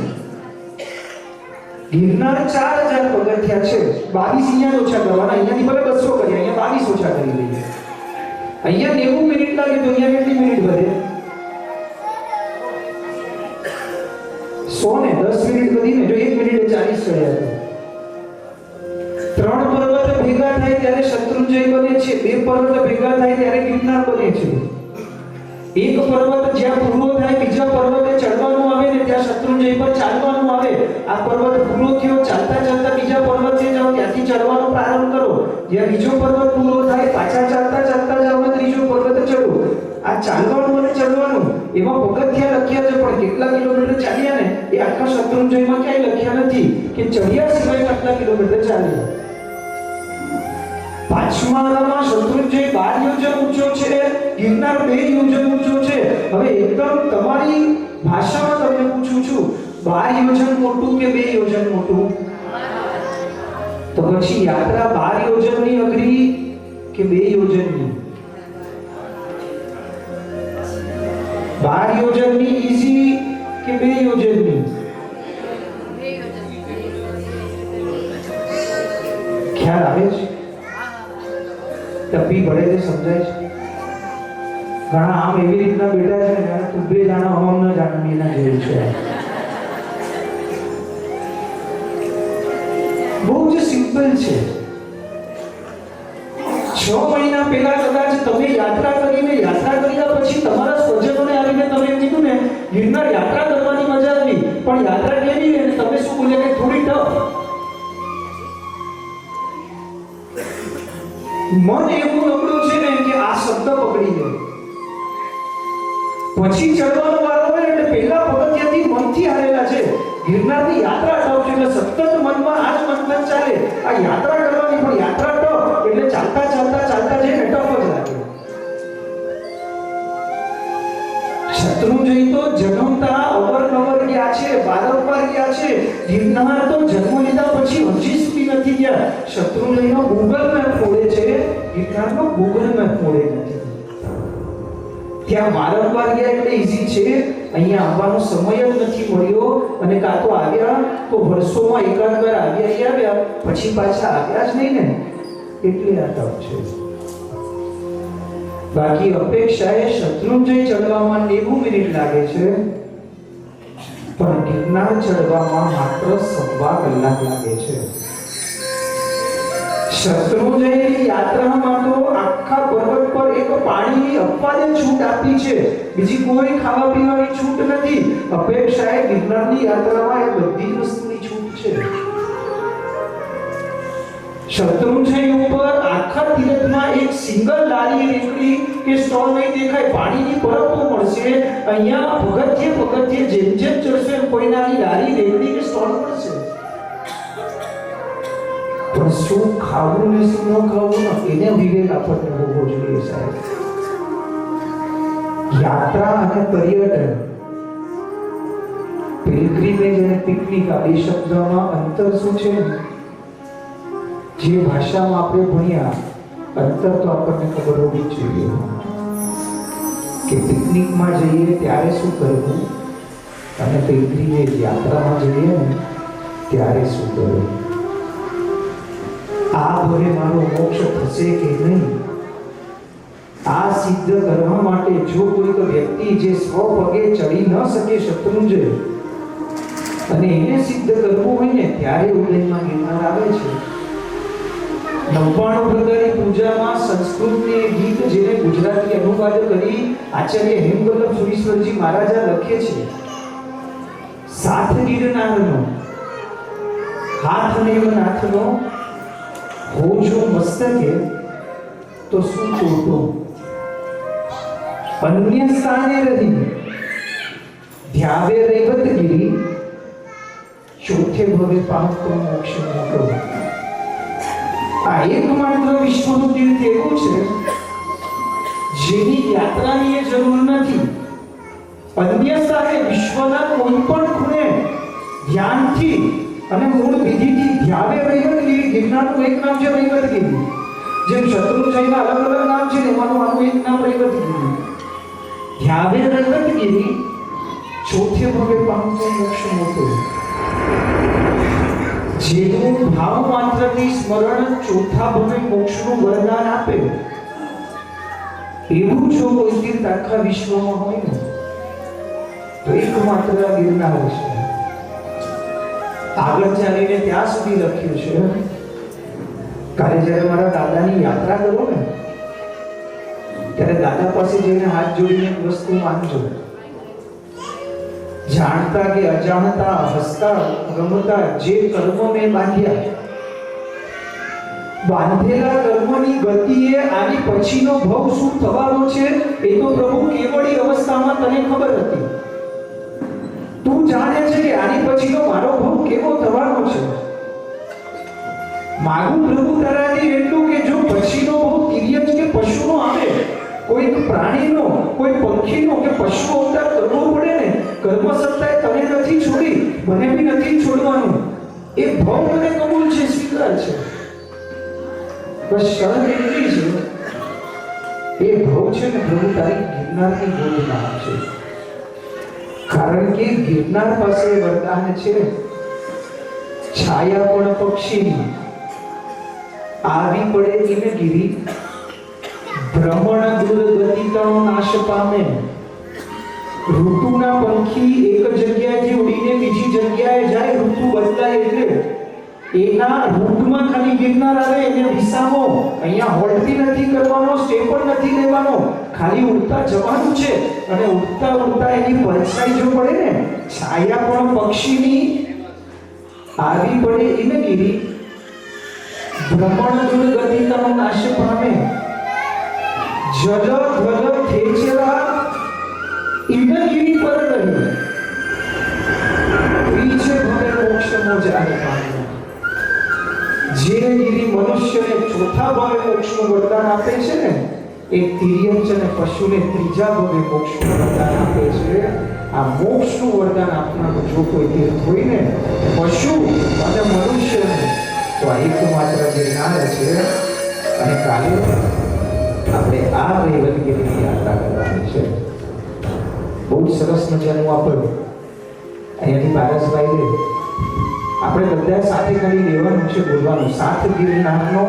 ગિરનાર 4000 પગથિયા છે, 22 અહીંયા ઓછા કરવાના. અહીંયાથી ભલે 200 કરીએ, અહીંયા 22 ઓછા કરી લઈએ. અહીંયા 90 મિનિટ લાગે તો અહીંયા કેટલી મિનિટ વધે? 100 ને 10 મિનિટ વધીને જો 1 મિનિટે 40 ચડ્યા તો 3 પર્વત ભેગા થાય ત્યારે શત્રુંજય બને છે, 2 પર્વત ભેગા થાય ત્યારે ગિરનાર બને છે. એક પર્વત જ્યાં પૂરો થાય બીજા પર્વતે ચડવાનું આવે ને ત્યાં શત્રુંજય પર ચાલવાનું આવે. આ પર્વત પૂરો થયો, ચાલતા ચાલતા બીજા પર્વતે જાઓ, ત્યાંથી ચડવાનો પ્રારંભ કરો. જ્યાં બીજો પર્વત પૂરો થાય પાછા ચાલતા ચાલતા જાઓ ને ત્રીજો પર્વત ચડો. આ ચાલવાનું અને ચડવાનું એમાં પગથિયા લખ્યા છે, પણ કેટલા કિલોમીટર ચાલ્યા ને એ આખા શત્રુંજયમાં ક્યાંય લખ્યા નથી કે ચડ્યા સિવાય કેટલા કિલોમીટર ચાલ્યા. પાંચમા આરામાં શત્રુંજય 12 યોજન ઊંચો છે, ગિરનાર 2 યોજન ઊંચો છે. હવે એકદમ તમારી ભાષામાં તમને પૂછું છું, 12 યોજન મોટું કે 2 યોજન મોટું? તો પછી યાત્રા 12 યોજનની અઘરી કે 2 યોજનની? 12 યોજનની ઈઝી કે 2 યોજનની? ખ્યાલ આવે છે? ટપ્પી પડે છે, સમજાય છે? ઘણા આમ એવી રીતના બેઠા છે ને, તું બે જાણો હમ ન જાણો એના જેવું છે. બહુ જ સિમ્પલ છે. 6 મહિના પહેલા કદાચ તમે યાત્રા કર્યા પછી તમારા સ્વજનોને આવીને તમે એમ કીધું ને ગિરનાર યાત્રા કરવાની મજા આવી, પણ યાત્રા કેવી ને તમે શું બોલ્યા કે થોડી ટફ. મન એવું નબળું છે ને કે આ શબ્દ પકડી લે. પછી ચડવાનો વારો હોય એટલે પહેલા પગથિયાથી મનથી હારેલા છે. ગિરનારની યાત્રા ટફ છે એટલે સતત મનમાં આ જ મંથન ચાલે. આ યાત્રા કરવાની પણ યાત્રા ટફ એટલે ચાલતા ચાલતા ચાલતા જઈને ટફ જ લાગે. શત્રુંજય તો જન્મતા અવરનવર ગયા છે, વારંવાર ગયા છે. ગિરનાર તો જન્મ લીધા પછી હજી સુધી નથી ગયા. શત્રુંજયનો ગૂગલ મેપ ખોલે છે, ગિરનારનો ગૂગલ મેપ ખોલે નથી. ત્યાં વારંવાર ગયા એટલે ઈઝી છે. અહીંયા આવવાનો સમય જ નથી મળ્યો અને કાં તો આવ્યા તો વર્ષોમાં એકાદ વાર આવ્યા પછી પાછા આવ્યા જ નહીં ને, એટલે આ ટફ છે. બાકી અપેક્ષાએ શત્રુંજય ચડવામાં 90 મિનિટ લાગે છે, પણ ગિરનાર ચડવામાં માત્ર 1.25 કલાક લાગે છે. શત્રુંજયની યાત્રામાં તો આખા પર્વત પર એક પાણીની અપવાદે છૂટ આપી છે, બીજી કોઈ ખાવા પીવાની છૂટ નથી. અપેક્ષાએ ગિરનારની યાત્રામાં એ બધી વસ્તુની છૂટ છે. શત્રુંજય ઉપર આખા તીરથમાં એક સિંગલ લારી રેકડી કે સ્ટોલ નહીં દેખાય. પાણીની પરબો મળશે. અહીંયા પગથિયે જેમ જેમ ચડશે કોઈ નાની લારી રેકડી કે સ્ટોલ મળશે. પણ શું ખાવું ને શું ન ખાવું એને વિવેક આપણને હોવો જોઈએ સાહેબ. યાત્રા અને પર્યટન, પિલગ્રીમેજ અને પિકનિક આ બે શબ્દોમાં અંતર શું છે? જે ભાષામાં આપણે ભણ્યા અંતર તો આપણને ખબર હોવી જોઈએ કે પિકનિકમાં જઈએ ત્યારે શું કરવું અને પિલગ્રીમેજ યાત્રામાં જઈએ ને ત્યારે શું કરવું. આ ભરે મારો મોક્ષ થશે કે નહીં, આ સિદ્ધ કરવા માટે જો કોઈક વ્યક્તિ જે સ્વ પગે ચડી ન શકે શત્રુંજય અને એને સિદ્ધ કરવું હોય ને ત્યારે ઉદયમાં ગિરનાર આવે છે. 99 પ્રકારની પૂજામાં સંસ્કૃતની ગીત જેને ગુજરાતી અનુવાદ કરી આચાર્ય હેમવલ્લભ સુરીશ્વરજી મહારાજા લખે છે. સાથ ગિરનારનો હાથ નેમ નાથનો હો જો મસ્તકે તો શું ચોટો અન્ય સ્થાને રહી ધ્યાવે રેવતગીરી ચોથે ભવે પામતો મોક્ષ મોટો. આ એકમાત્ર વિશ્વનું તીર્થ એવું છે જેની યાત્રાની એ જરૂર નથી. અન્ય સ્થાને વિશ્વના કોઈ પણ ખૂણે ધ્યાનથી અને મૂળ વિધિથી ધ્યાવે રૈવતગીરી. ગિરનારનું એક નામ છે રૈવતગીરી. જેમ શત્રુંજયના અલગ અલગ નામ છે એમાંનું આનું એક નામ રૈવતગીરી. ધ્યાવે રૈવતગીરી ચોથે ભવે પામતો મોક્ષ મોટો. જેનું ભાવ માત્રથી સ્મરણ ચોથા ભવે મોક્ષનું વરદાન આપે એવું જો કોઈ તીર્થ આખા વિશ્વમાં હોય ને તો એકમાત્ર ગિરનાર છે. આગળ ચાલીને ત્યાં સુધી લખ્યું છે કાલે જ્યારે મારા દાદાની યાત્રા કરો ને ત્યારે દાદા પાસે જઈને હાથ જોડીને એક વસ્તુ માંગજો. જાણતા કે અજાણતા, હસતા રમતા જે કર્મ મેં બાંધ્યા, બાંધેલા કર્મની ગતિએ આની પછીનો ભવ શું થવાનો છે એ તો પ્રભુ કેવળી અવસ્થામાં તને ખબર હતી. તું જાણે છે કે આની પછીનો મારો ભવ કેવો થવાનો છે. માગું પ્રભુ તારાથી એટલું કે જો પછીનો ભવ તિર્યક કે પશુનો આવે, કોઈ પ્રાણીનો, કોઈ પંખીનો કે પશુ અવતાર કરવો પડે ને, કર્મ સત્તાએ તને નથી છોડી, મને બી નથી છોડવાનું. એ ભવ મને કબૂલ છે, સ્વીકાર છે. બસ શરત એટલી છે એ ભવ છે ને પ્રભુ તારી ગિરનારની ગોદમાં છે. કારણ કે ગિરનાર પાસે વરદાન છે છાયા પણ પક્ષીની આવી પડે હિમગીરી ભ્રમણ દુર્ગતિનો નાશ પામે. ઋતુના પંખી એક જગ્યાએથી ઉડીને બીજી જગ્યાએ જાય, ઋતુ બદલાય એટલે એના રૂટમાં ખાલી ગિરનાર આવે એને વિસામો. અહીંયા હોલ્ટ નથી કરવાનો, સ્ટે પણ નથી લેવાનો, ખાલી ઉડતા જવાનું છે. અને ઉડતા ઉડતા એની પરછાઈ જો પડે ને, છાયા પણ પક્ષીની આવી પડે હિમગીરી ભ્રમણ દુર્ગતિનો નાશ પામે. જલ ધ્વલ થેચેલા ઇન્દ્રગીરી પર રહી ત્રીજે ભવે મોક્ષનો જાને પામ્યો. જે ગીરી મનુષ્યને ચોથા ભાવે મોક્ષનું વરદાન આપે છે ને એ તિર્યંચ અને પશુને ત્રીજા ભાવે મોક્ષનું વરદાન આપે છે. આ મોક્ષનું વરદાન આપનારું જો કોઈ તીર્થ હોય ને પશુ અને મનુષ્યને તો આ એકમાત્ર ગિરનાર છે. અને કાલે આપણે આ રેવતગીરીની યાત્રા કરવાની છે. બહુ સરસ મજાનું આપણે અહીંયાથી પારસભાઈ આપણે બધા સાથે કરી લેવાનું છે. બોલવાનું સાથ ગિરનારનો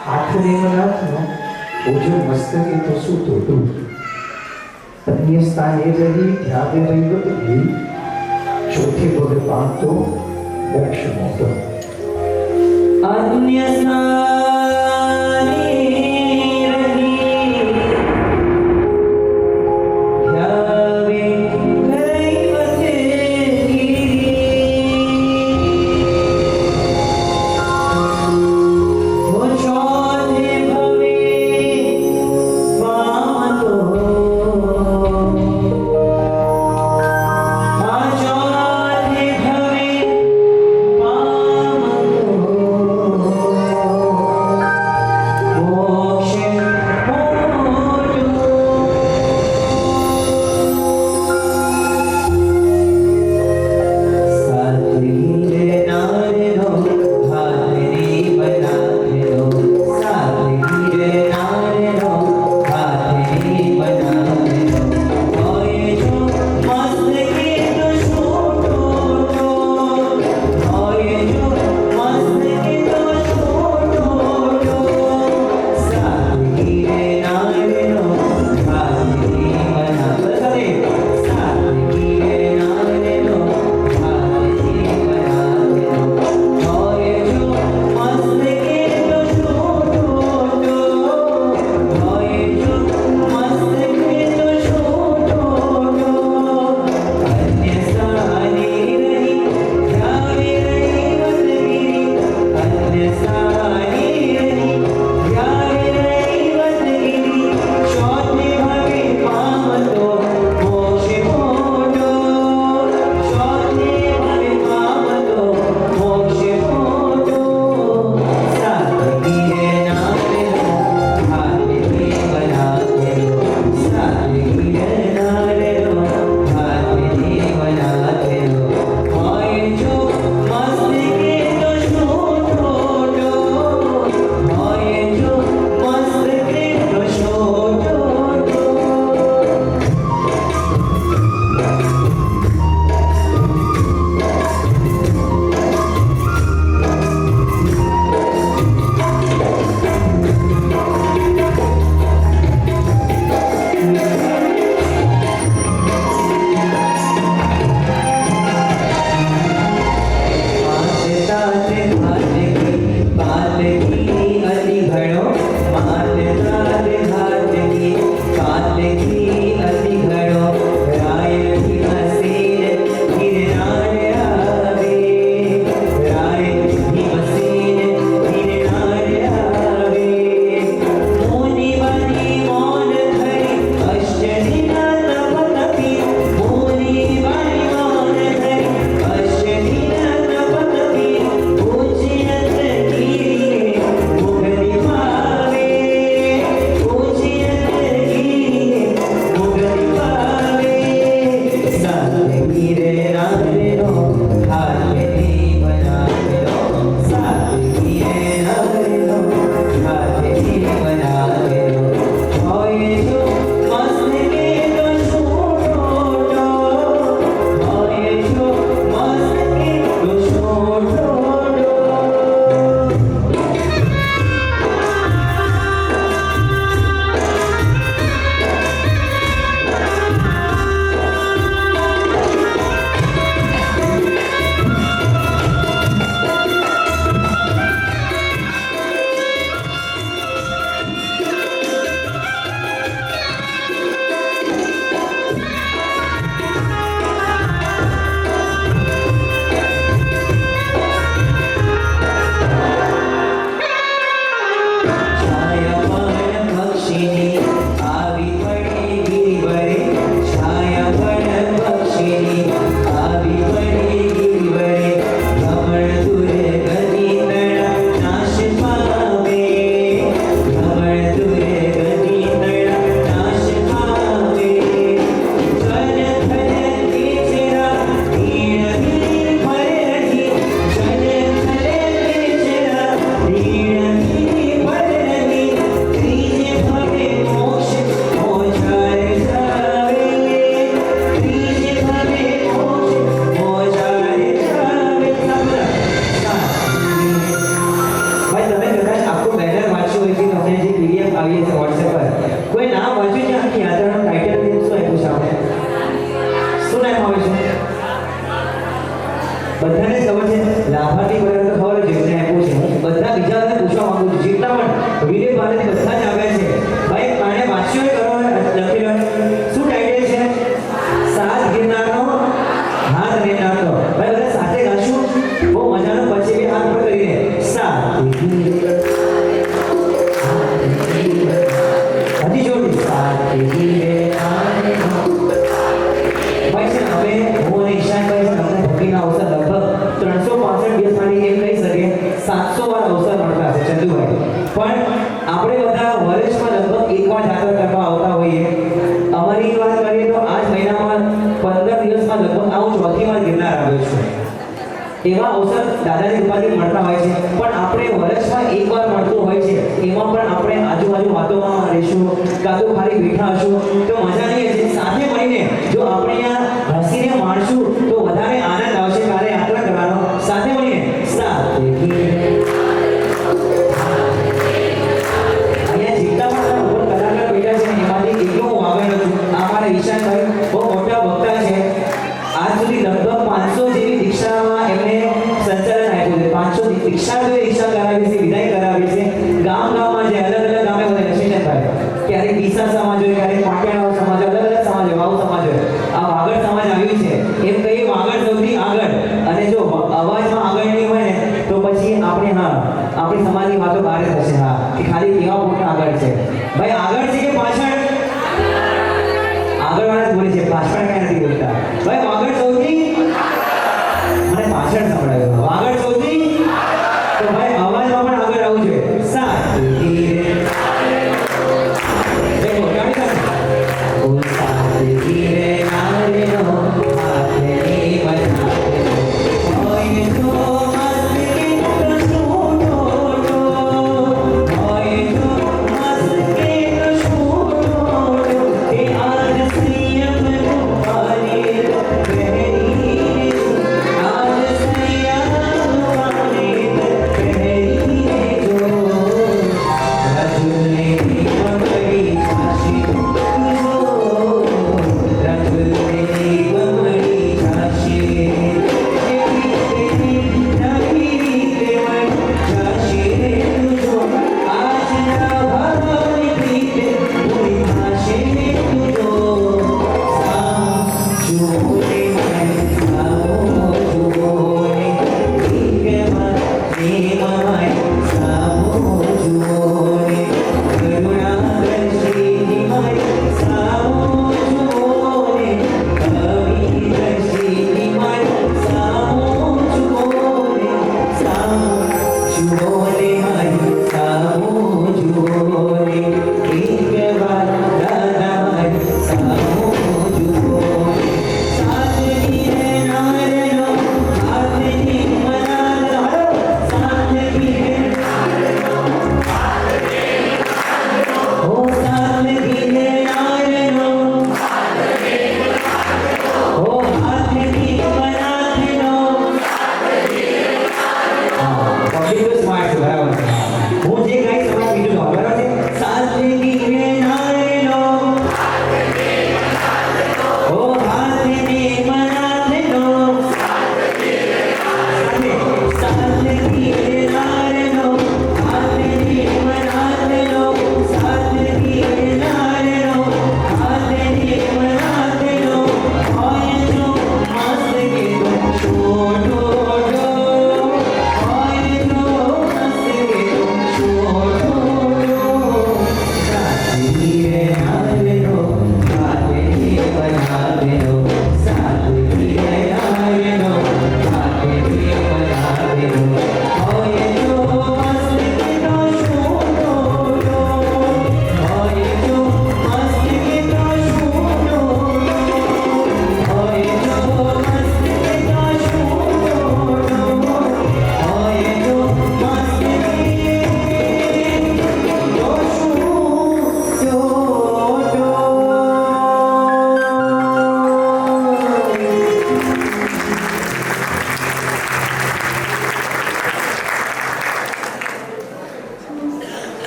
હાથ રેવનાથનો ઓજો મસ્તકે તો શું તોડું અન્ય સ્થાને રહી ધ્યાવે રૈવત ગઈ ચોથે ભવે પાંચતો મોક્ષ મોટો. અન્ય સ્થાને રહી ધ્યાવે રૈવત ગિરી. ઓ ચોથે ભવે પાંચતો બધાને જ ખબર છે લાભાર્થી બધાને તો ખબર જ જેમને આપ્યું છે હું બધા બીજાને પૂછવા માંગુ છું જેટલા પણ વીરે ભારત બધા જ આવ્યા છે ભાઈ પાણે વાંચ્યો કરો લખી લો શું ટાઇટલ છે સાત ગિરનારનો હાથ લેનારનો ભાઈ બધા સાથે ગાશું બહુ મજાનો પછી બી હાથ પર કરીને સાત હજી જોડી સાત ભાઈ છે હવે હું અને ઈશાનભાઈ છે તમને ભક્તિના અવસર લગભગ 365 દિવસ માટે એમ કહી શકીએ 700 વાર અવસર મળતા હશે ચંદુભાઈ પણ આપણે બધા વર્ષમાં લગભગ એકવાર જાત્રા કરવા આવતા હોઈએ અમારી વાત કરીએ તો આ જ મહિનામાં 15 દિવસમાં લગભગ હું ચોથી વાર ગિરનાર આવ્યો છું એવા અવસર દાદાની કૃપાથી મળતા હોય છે પણ આપણે વર્ષમાં એકવાર મળતું હોય છે એમાં પણ આપણે આજુબાજુ વાતોમાં રહીશું કાં તો ખાલી બેઠા હશું તો મજા નહીં હશે સાથે મળીને જો આપણે અહીંયા હસીને માણશું તો વધારે આનંદ આવશે કાલે યાત્રા કરવાનો સાથે મળીને સાથે અહીંયા જેટલા પણ કલાકાર બેઠા છે એમાંથી એકલો હું આવેલો છું આ મારા ઈશાનભાઈ બહુ મોટા વક્તા છે આજ સુધી લગભગ 500 જેવી દીક્ષામાં એમને સંચાલન આપ્યું છે 500 દીક્ષા કરાવી છે વિદાય કરાવી છે ગામમાં જે અલગ અલગ ગામે બધા લક્ષ્મીચંદભાઈ ક્યારેક ડીસા સમાજ હોય ક્યારેક પાટિયાળા સમાજ અલગ અલગ સમાજ હોય વાવ સમાજ હોય આ વાગડ સમાજ આવ્યું છે એમ કહીએ વાગડ સૌથી આગળ અને જો અવાજમાં આગળ નહીં હોય ને તો પછી આપણે આપણી સમાજની વાતો બહાર થશે કે ખાલી કેવા પોતા આગળ છે ભાઈ આગળ છે કે પાછળ આગળ વાળા જ બોલે છે પાછળ કઈ નથી બોલતા ભાઈ આગળ સૌથી મને પાછળ સંભળાયું આગળ સૌથી તો ભાઈ અવાજમાં પણ આગળ આવવું જોઈએ સાત ધીરે દેખો ગાડી ઓ સાત ધીરે નારે નો હાથે બનાવે હોય તો મસ્ત કે છૂટો હોય તો મસ્ત કે છૂટો કે આજ સિયમ વાલી પહેરી આજ સિયમ વાલી પહેરી જો રજુને પકડી છાશી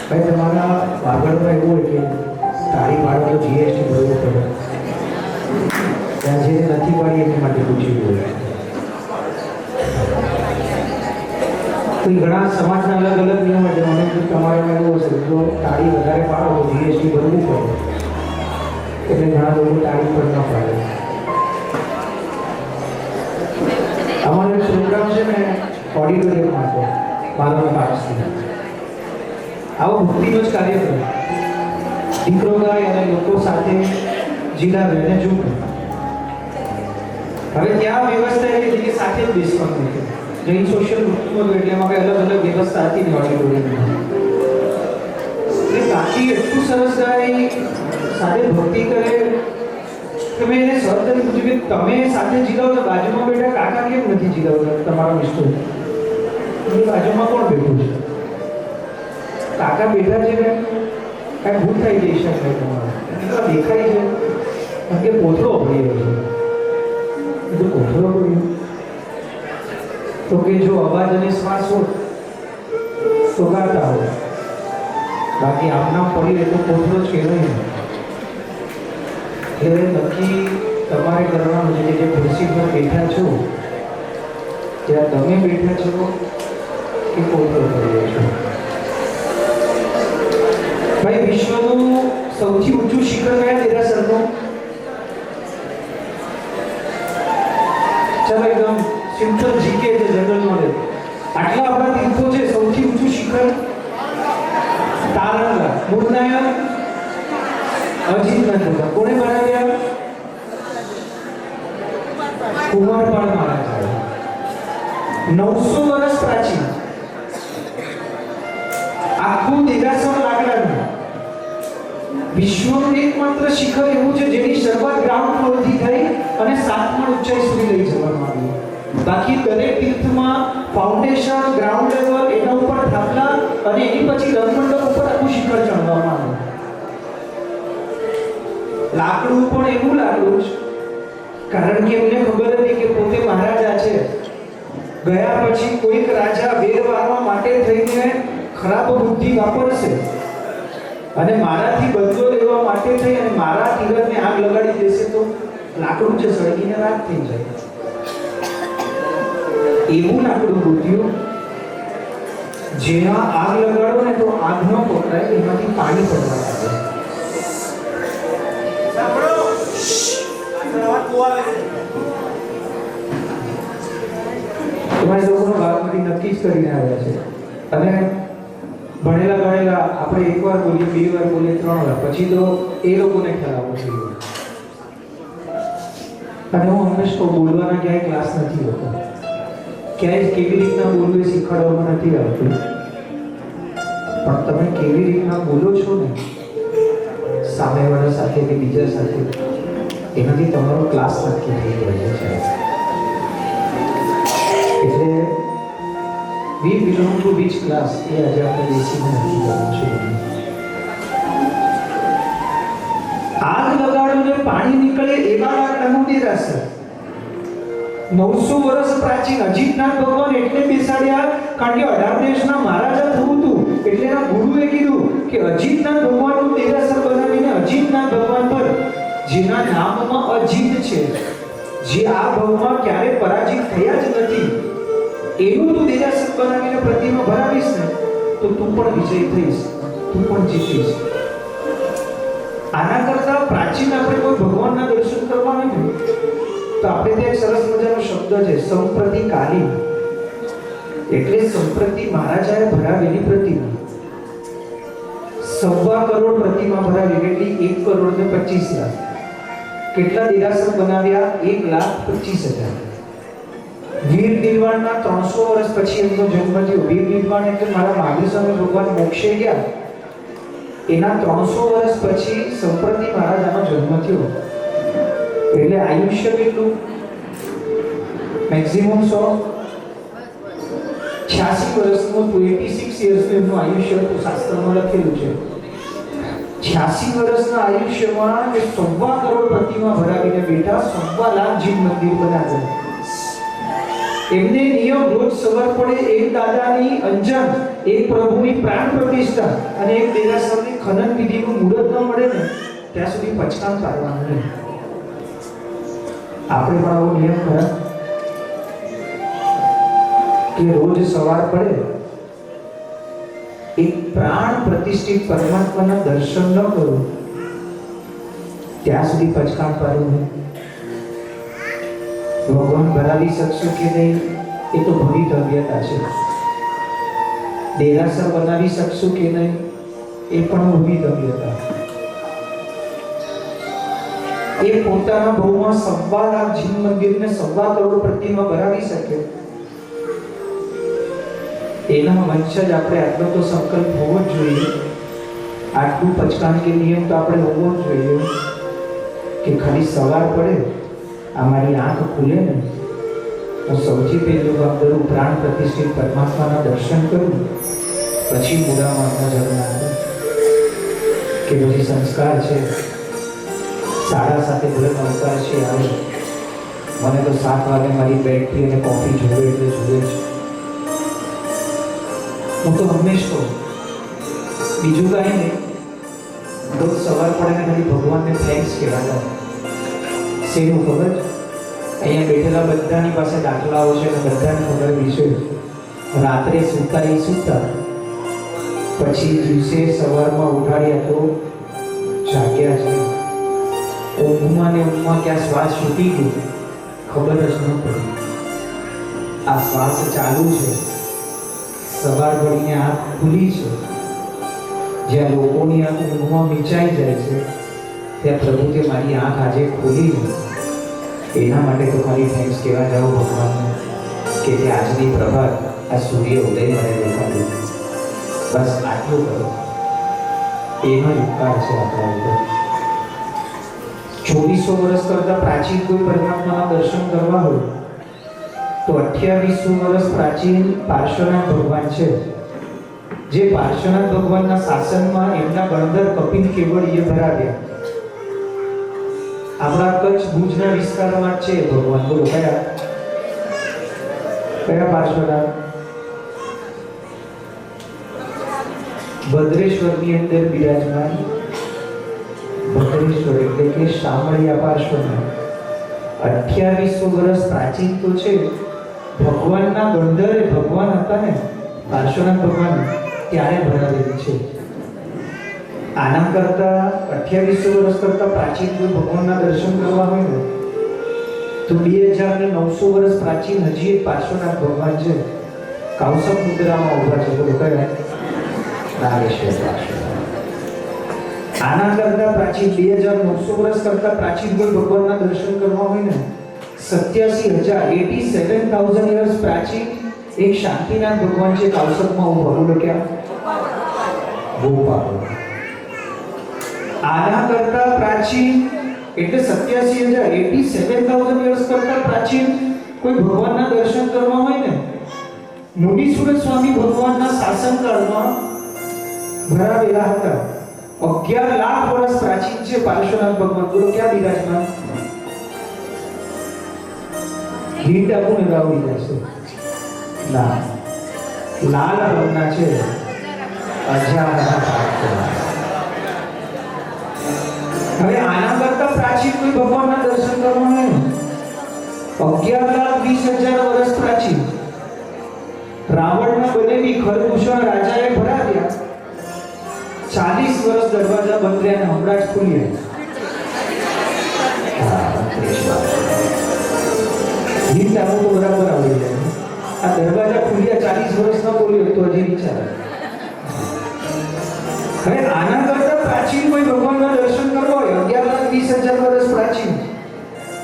ભાઈ તમારા આગળમાં એવું હોય કે તાળી પાડો તો જીએસટી ભરવું પડે ત્યાં જે નથી પાડી એની માટે પૂછી બોલે કોઈ ઘણા સમાજના અલગ અલગ નિયમ હોય છે. મને તો તમારામાં એવું હશે જો તાળી વધારે પાડો તો જીએસટી ભરવું પડે, એટલે ઘણા લોકો તાળી પર ન પાડે. અમારો એક પ્રોગ્રામ છે ને ઓડિટોરિયમમાં હતો બારમા પાસથી. આવો ભક્તિનો જ કાર્યક્રમ, દીકરો ગાય અને લોકો સાથે જીલાવે અને ઝૂમે. હવે ત્યાં વ્યવસ્થા એવી હતી કે સાથે જ બેસવાનું હતું. જૈન સોશિયલ ગ્રુપમાં એટલે એમાં કંઈ અલગ અલગ વ્યવસ્થા હતી ને ઓડિટોરિયમમાં. એટલે કાકી એટલું સરસ ગાય, સાથે ભક્તિ કરે કે મેં એને સર તરીકે પૂછ્યું કે તમે સાથે જીલાવો તો બાજુમાં બેઠા કાકા કેમ નથી જીલાવતા તમારા મિસ્ટર? એ બાજુમાં કોણ બેઠું છે? કાકા બેઠા છે ને કાંઈ ભૂલ થઈ જઈ શકે તમારે દેખાય છે કારણ કે કોથળો પડી રહ્યો છે. તો કોથળો પડ્યો તો કે જો અવાજ અને શ્વાસ હોય તો ગાતા હોય, બાકી આમના પડી રહે તો કોથળો જ કહેવાય ને. એટલે નક્કી તમારે કરવાનું છે કે જે ખુરશી પર બેઠા છો ત્યાં તમે બેઠા છો કે કોથળો પડી રહ્યો છો. ભાઈ વિશ્વનું સૌથી ઊંચું શિખર કયા દેરાસરનું? ચાલો એકદમ સિમ્પલ જીકે છે, જનરલ નોલેજ. આટલા આપણા તીર્થો છે, સૌથી ઊંચું શિખર તારંગા. મૂળનાયક અજીતનાથ બાબા. કોણે બનાવ્યા? કુમારપાળ મહારાજ. 900 વર્ષ પ્રાચીન આખું દેરાસર લાકડાનું. વિશ્વનું એકમાત્ર શિખર એવું છે જેની શરૂઆત ગ્રાઉન્ડ ફ્લોરથી થઈ અને 7 ઊંચાઈ સુધી લઈ જવામાં આવી. બાકી દરેક તીર્થમાં ફાઉન્ડેશન, ગ્રાઉન્ડ લેવલ, એના ઉપર થાંભલા અને એની પછી રથમંડપ ઉપર આખું શિખર ચડવામાં આવ્યું. લાકડું પણ એવું લાકડું છે કારણ કે એમને ખબર હતી કે પોતે મહારાજા છે. ગયા પછી કોઈક રાજા વેર વારવા માટે થઈને ખરાબ બુદ્ધિ વાપરશે અને મારાથી બદલો લેવા માટે થઈ અને મારા તીરને આગ લગાડી દેશે તો લાકડું છે સળગીને રાખ થઈ જાય. એવું લાકડું ગોત્યું જેમાં આગ લગાડો ને તો આગ ન પકડાય, એમાંથી પાણી પડવા લાગે. તમારે લોકોનો બાળપણથી નક્કી જ કરીને આવ્યા છે અને ભણેલા ગણેલા આપણે એકવાર બોલીએ, 2 વાર બોલીએ, 3 વાર, પછી તો એ લોકોને ખ્યાલ આવવો જોઈએ. અને હું હંમેશા બોલવાના ક્યાંય ક્લાસ નથી હોતો, ક્યાંય કેવી રીતના બોલવું એ શીખવાડવામાં નથી આવતું. પણ તમે કેવી રીતના બોલો છો ને સામેવાળા સાથે કે બીજા સાથે, એનાથી તમારો ક્લાસ નક્કી થઈ જાય છે. એટલે we belong to which class એ આજે આપણે બેસીને નક્કી કરવું છે. આગ લગાડો ને પાણી નીકળે એવા લાકડાનું દેરાસર. 900 વર્ષ પ્રાચીન. અજીતનાથ ભગવાન એટલે બેસાડ્યા કારણ કે 18 દેશના મહારાજા થવું હતું, એટલે એના ગુરુએ કીધું કે અજીતનાથ ભગવાનનું દેરાસર બનાવીને અજીતનાથ ભગવાન પર, જેના નામમાં અજીત છે, જે આ ભવમાં ક્યારે પરાજિત થયા જ નથી, એનું તું દેરાસર બનાવીને પ્રતિમા ભરાવીશ ને તો તું પણ વિજય થઈશ, તું પણ જીતીશ. આના કરતા પ્રાચીન આપણે કોઈ ભગવાનના દર્શન કરવા નથી તો આપણે ત્યાં એક સરસ મજાનો શબ્દ છે સંપ્રતિકાલીન. એટલે સંપ્રતિ મહારાજાએ ભરાવેલી પ્રતિમા 1.25 કરોડ પ્રતિમા ભરાવી, કેટલી? 1,25,00,000. કેટલા દેરાસર બનાવ્યા? 1,25,000. વીર નિર્વાણના 300 વર્ષ પછી એમનો જન્મ થયો. વીર નિર્વાણ એટલે મારા મહાવીર સ્વામી ભગવાન મોક્ષે ગયા એના 300 વર્ષ પછી સંપ્રતિ મહારાજાનો જન્મ થયો. એટલે આયુષ્ય કેટલું? મેક્સિમમ 86 વર્ષનું, 26 યર્સનું એમનું આયુષ્ય હતું. શાસ્ત્રમાં લખેલું છે 86 વર્ષના આયુષ્યમાં 1.25 કરોડ પ્રતિમા ભરાવીને બેઠા, 1.25 લાખ જીવ મંદિર બનાવ્યા. એમને નિયમ રોજ સવાર પડે એક દાદાની અંજન, એક પ્રભુની પ્રાણ પ્રતિષ્ઠા અને એક દેરાસરની ખનન વિધિનું મુહૂર્ત ન મળે ને ત્યાં સુધી પચકામ પાડવાનું નહીં. આપણે પણ આવો નિયમ ખરા કે રોજ સવાર પડે એક પ્રાણ પ્રતિષ્ઠિત પરમાત્માના દર્શન ન કરું ત્યાં સુધી પચકાણ પાડું નહીં. ભગવાન ભરાવી શકશો કે નહીં એ તો ભવિતવ્યતા છે. દેરાસર બનાવી શકશો કે નહીં એ પણ ભવિતવ્યતા. એ પોતાના બહુમાં 1.25 લાખ જીન મંદિરને 1.25 કરોડ પ્રતિમા ભરાવી શકે. એના વંશજ આપણે આટલો તો સંકલ્પ હોવો જ જોઈએ. આટલું પચકાણ કે નિયમ તો આપણે હોવો જ જોઈએ કે ખાલી સવાર પડે અમારી આંખ ખુલે ને હું સૌથી પહેલું કામ કરું પ્રાણ પ્રતિષ્ઠિત પરમાત્માના દર્શન કરું, પછી મૂળામાં નજર નાખું કે પછી સંસ્કાર છે, શાળા સાથે ભલે અવતાર છે આવે, મને તો 7 વાગે મારી બેટરી અને કોફી જોવે એટલે જોવે જ. હું તો હંમેશ કહું બીજું કાંઈ નહીં, રોજ સવાર પડે ને ખાલી ભગવાનને થેન્ક્સ કહેવાતા. શેનું ખબર? અહીંયા બેઠેલા બધાની પાસે દાખલાઓ છે અને બધાને ખબર છે રાત્રે સૂતા એ સૂતા પછી દિવસે સવારમાં ઉઠાડ્યા તો જાગ્યા છે. ઊંઘમાં ને ઊંઘમાં ક્યાં શ્વાસ છૂટી ગયો ખબર જ ન પડી. આ શ્વાસ ચાલુ છે, સવાર પડીને આંખ ખુલી છે. જ્યાં લોકોની આંખ ઊંઘમાં મીચાઈ જાય છે ત્યાં પ્રભુ કે મારી આંખ આજે ખુલી છે. એના માટે તો ખાલી થેન્ક્સ કહેવા જાઓ ભગવાનને કે તે આજની પ્રભાત આ સૂર્ય ઉદય મને દેખાડ્યું. બસ આટલું કરો, એનો જ ઉપકાર છે આપણા ઉપર. 2400 વર્ષ કરતા પ્રાચીન કોઈ પરમાત્માના દર્શન કરવા હોય તો 2800 વર્ષ પ્રાચીન પાર્શ્વનાથ ભગવાન છે, જે પાર્શ્વનાથ ભગવાનના શાસનમાં એમના ગણધર કપિલ કેવડીએ ભરાવ્યા. આપણા કચ્છ ભુજના વિસ્તારમાં છે ભગવાન. બોલો કયા કયા પાર્શ્વનાથ? ભદ્રેશ્વરની અંદર બિરાજમાન ભદ્રેશ્વર એટલે કે શામળિયા પાર્શ્વનાથ. 2800 વર્ષ પ્રાચીન તો છે. ભગવાનના ગણધરે ભગવાન હતા ને પાર્શ્વનાથ ભગવાન ત્યારે ભરાવેલી છે. આના કરતા 2800 વર્ષ કરતા પ્રાચીન કોઈ ભગવાનના દર્શન કરવા હોય ને તો 2900 વર્ષ પ્રાચીન હજી એક પાર્શ્વનાથ ભગવાન છે, કૌશક મુદ્રામાં ઉભા છે. બોલો કયા? નાગેશ્વર પાર્શ્વનાથ. આના કરતા પ્રાચીન 2900 વર્ષ કરતા પ્રાચીન કોઈ ભગવાનના દર્શન કરવા હોય ને 87,000 years પ્રાચીન એક શાંતિનાથ ભગવાન છે, કૌશકમાં ઉભા. બોલો ક્યાં? ભોપાલ. આના કરતા પ્રાચીન એટલે 87,000 years કરતા પ્રાચીન કોઈ ભગવાનના દર્શન કરવા હોય ને મુનીશ્વર સ્વામી ભગવાનના શાસનકાળમાં ભરાવેલા હતા. 11 લાખ વર્ષ પ્રાચીન છે પાર્શ્વનાથ ભગવાન. બોલો ક્યાં બિરાજમાન? હિંટ આપું ને ગાવડી જશે ના, લાલ રંગના છે. હવે આના કરતા પ્રાચીન કોઈ ભગવાનના દર્શન કરવા હોય 11,20,000 વર્ષ પ્રાચીન રાવણના બનેલી ખરભૂષણ રાજાએ ભરાવ્યા. 40 વર્ષ દરવાજા બંધ રહ્યા અને હમણાં જ ખુલ્યા. હિંદ આવું તો બરાબર આવડી જાય. આ દરવાજા ખુલ્યા 40 વર્ષ ન બોલ્યો તો હજી વિચાર. હવે આના કરતા પ્રાચીન કોઈ ભગવાનના દર્શન કરવા હોય 11,20,000 વર્ષ પ્રાચીન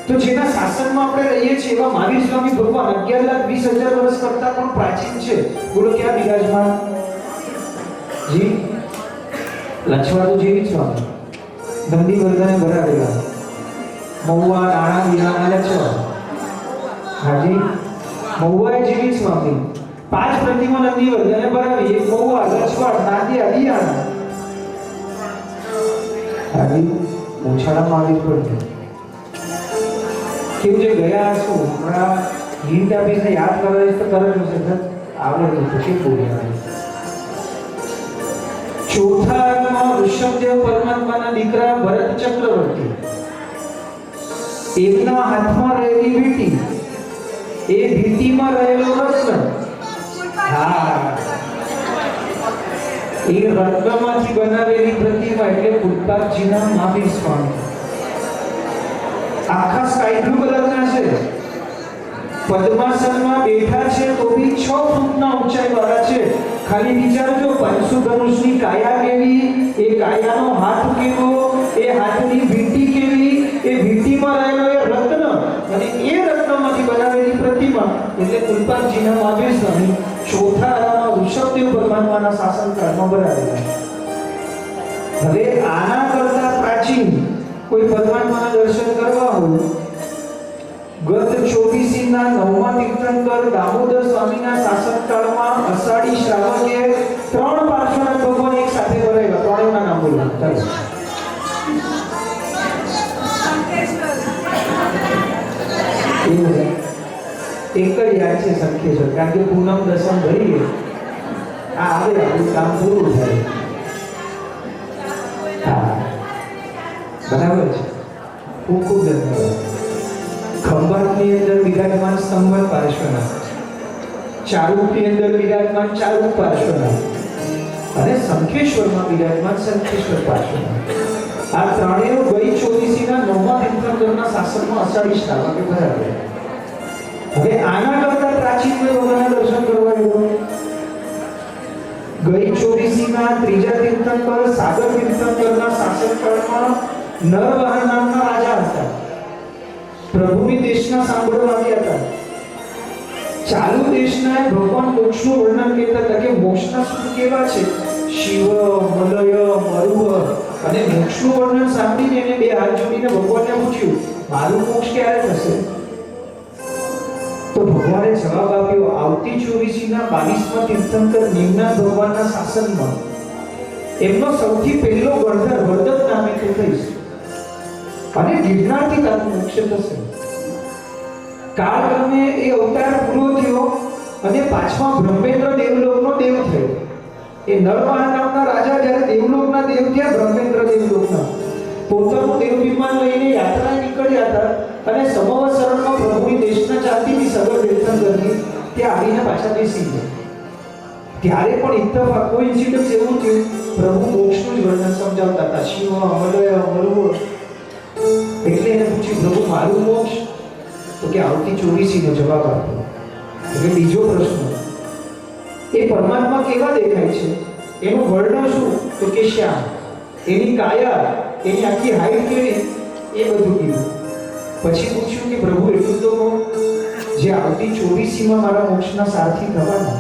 તો જેના શાસનમાં આપણે રહીએ છીએ એવા મહાવીર સ્વામી ભગવાન 11,20,000 વર્ષ કરતા પણ પ્રાચીન છે. બોલો ક્યાં બિરાજમાન? જી લક્ષ્મણ જેવી સ્વામી નંદી વર્ગને ભરાવેલા. મહુવા નાણા વિરાના લક્ષ્મણ. હાજી મહુવા જેવી સ્વામી 5 પ્રતિમા નંદી વર્ગને ભરાવી. એક મહુવા, લક્ષ્મણ, નાદિયા, દિયાણા. હાજી ઓછાળામાં આવી પડશે. કેવું છે ગયા શું હમણાં હિંટ આપીને યાદ કરાવીશ તો તરત હશે આવડે તો કેમ બોલ્યા. ચોથા અંગમાં ઋષભદેવ પરમાત્માના દીકરા ભરત ચક્રવર્તી, એમના હાથમાં રહેલી વીંટી, એ વીંટીમાં રહેલો રત્ન. હા એ રત્નમાંથી બનાવેલી પ્રતિમા એટલે પુલપાતજીના મહાવીર સ્વામી. આખા સ્કાય બ્લુ કલરના છે, પદ્માસનમાં બેઠા છે તો બી 6 ફૂટના ઊંચાઈ વાળા છે. ખાલી વિચારજો, પંચુધનુષની કાયા કેવી, એ કાયાનો હાથ કેવો, એ હાથની વીંટી કેવી, એ વીંટીમાં રહેલો એ રત્ન અને એ રત્નમાંથી બનાવેલી પ્રતિમા એટલે પુલપાતજીના મહાવીર સ્વામી ચોથા આરામાં ઋષભદેવ પરમાત્માના શાસનકાળમાં બનાવેલા. હવે આના કરતા પ્રાચીન કોઈ પરમાત્માના દર્શન કરવા હોય, ગત 24 ના 9મા તીર્થંકર દામોદર સ્વામીના શાસનકાળમાં અષાઢી શ્રાવકે 3 પાર્શ્વનાથ ભગવાન એક સાથે ભરાયેલા. ત્રણેયના નામ બોલો. ચાલો. એક જ યાદ છે સંકેશ્વર, કારણ કે પૂનમ દસમ ભરીએ આ આવે આપણું કામ પૂરું થાય. હા, બરાબર છે. ખૂબ ખૂબ ધન્યવાદ. ખંભાતની અંદર વિરાજમાન સંવત પાર્શ્વનાથ, ચારુપની અંદર વિરાજમાન ચારુપ પાર્શ્વનાથ અને શંખેશ્વરમાં વિરાજમાન શંખેશ્વર પાર્શ્વનાથ. આ ત્રણેય ગઈ 24 ના 9મા તીર્થંકરના શાસનમાં અષાઢી શ્રાવકે ભરાયા. હવે આના કરતા પ્રાચીન ભગવાનના દર્શન કરવા ગયો. ગઈ 24 ના 3જા તીર્થંકર સાગર તીર્થંકરના શાસનકાળમાં નરવાહન નામના રાજા હતા. પ્રભુની દેશના સાંભળવા આવ્યા હતા. ચાલુ દેશના ભગવાન મોક્ષનું વર્ણન કરતા હતા કે મોક્ષના સુખ કેવા છે, શિવ, મલય, મરુવ અને મોક્ષનું વર્ણન સાંભળીને એને 2 હાથ જોડીને ભગવાનને પૂછ્યું, મારું મોક્ષ ક્યારે થશે? તો ભગવાને જવાબ આપ્યો, આવતી 24 ના 22મા તીર્થંકર નિમનાથ ભગવાનના શાસનમાં એમનો સૌથી પહેલો ગણધર વર્ધક નામે તું થઈશ અને ગિરનારથી તારું મોક્ષ થશે. કાળક્રમે એ અવતાર પૂરો થયો અને પાછમાં બ્રહ્મેન્દ્ર દેવલોકનો દેવ થયો. એ નરવાહન નામના રાજા જ્યારે દેવલોકના દેવ થયા, બ્રહ્મેન્દ્ર દેવલોકના પોતાનું દેવ વિમાન લઈને યાત્રા નીકળ્યા હતા અને સમવસરણમાં પ્રભુની દેશના ચાલતી સગર તીર્થંકરની ત્યાં આવીને પાછા બેસી ગયા. ત્યારે પણ ઇત્તફાક કોઇન્સિડન્સ એવું થયું, પ્રભુ મોક્ષનું જ વર્ણન સમજાવતા હતા. શિવ, મલય, મરુવ. એટલે એને પૂછ્યું, પ્રભુ મારું મોક્ષ? તો કે આવતી 24 નો જવાબ આપ્યો. એટલે બીજો પ્રશ્ન, એ પરમાત્મા કેવા દેખાય છે, એનું વર્ણન શું? તો કે શ્યામ. એની કાયા, એની આખી હાઈટ કેવી, એ બધું કીધું. પછી પૂછ્યું કે પ્રભુ એટલું તો જે આવતી 24 માં મારા મોક્ષના સારથી થવાના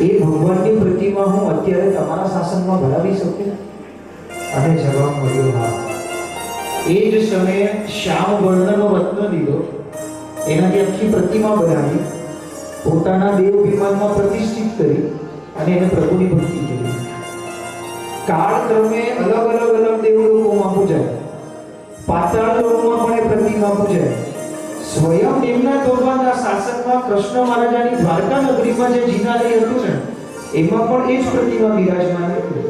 એ ભગવાનની પ્રતિમા હું અત્યારે તમારા શાસનમાં ભરાવી શકું? અને જવાબ મળ્યો, હા. એ જ સમયે શ્યામ વર્ણનો રત્ન લીધો, એનાથી આખી પ્રતિમા બનાવી, પોતાના દેવ વિમાનમાં પ્રતિષ્ઠિત કરી અને એને પ્રભુની ભક્તિ કરી. કાળક્રમે અલગ દેવલોકોમાં પૂજાય, પાતાળ લોકમાં પણ એ પ્રતિમા પૂજાય. સ્વયં નિમનાથ ભગવાનના શાસનમાં કૃષ્ણ મહારાજાની દ્વારકા નગરીમાં જે જીનાલય હતું ને, એમાં પણ એ જ પ્રતિમા બિરાજમાન હતી.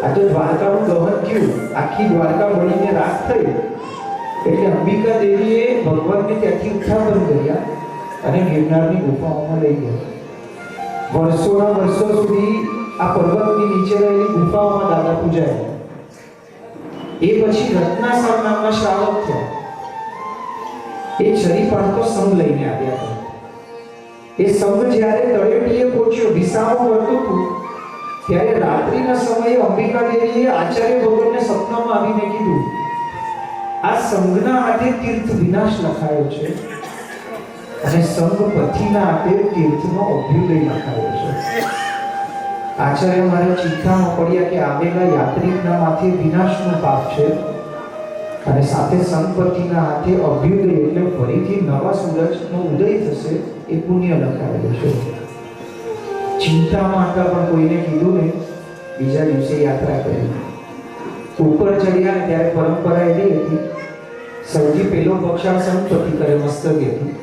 આ તો દ્વારકાનું દહન થયું, આખી દ્વારકા બળીને રાખ થઈ, એટલે અંબિકા દેવીએ ભગવાનને ત્યાંથી ઉત્થાપન કર્યા અને ગિરનારની ગુફાઓમાં લઈ ગયા. વર્ષોના વર્ષો સુધી આ પર્વતની નીચે રહેલી ગુફાઓમાં દાદા પૂજાયા. એ પછી રત્નાસર નામના શ્રાવક થયા. એ છરી પાડતો સંઘ લઈને આવ્યા હતા. એ સંઘ જ્યારે તળેટીએ પહોંચ્યો, વિસામો વર્તું હતું, ત્યારે રાત્રિના સમયે અંબિકા દેવીએ આચાર્ય ભગવાનને સપનામાં આવીને કીધું, આ સંઘના હાથે તીર્થ વિનાશ લખાયો છે અને સંઘ પતિના હાથે તીર્થનો અભ્યુદય લખાયો છે. આચાર્ય મારે ચિંતામાં પડ્યા કે આવેલા યાત્રિકના માથે વિનાશનું પાપ છે અને સાથે સંપત્તિના હાથે અભ્યુદય એટલે ફરીથી નવા સૂરજનો ઉદય થશે, એ પુણ્ય લખાયેલું છે. ચિંતામાં હતા પણ કોઈને કીધું નહીં. બીજા દિવસે યાત્રા કરી, ઉપર ચડ્યા ત્યારે પરંપરા એવી હતી, સૌથી પહેલો પક્ષાળ સંપત્તિ કરે મસ્તકે હતી,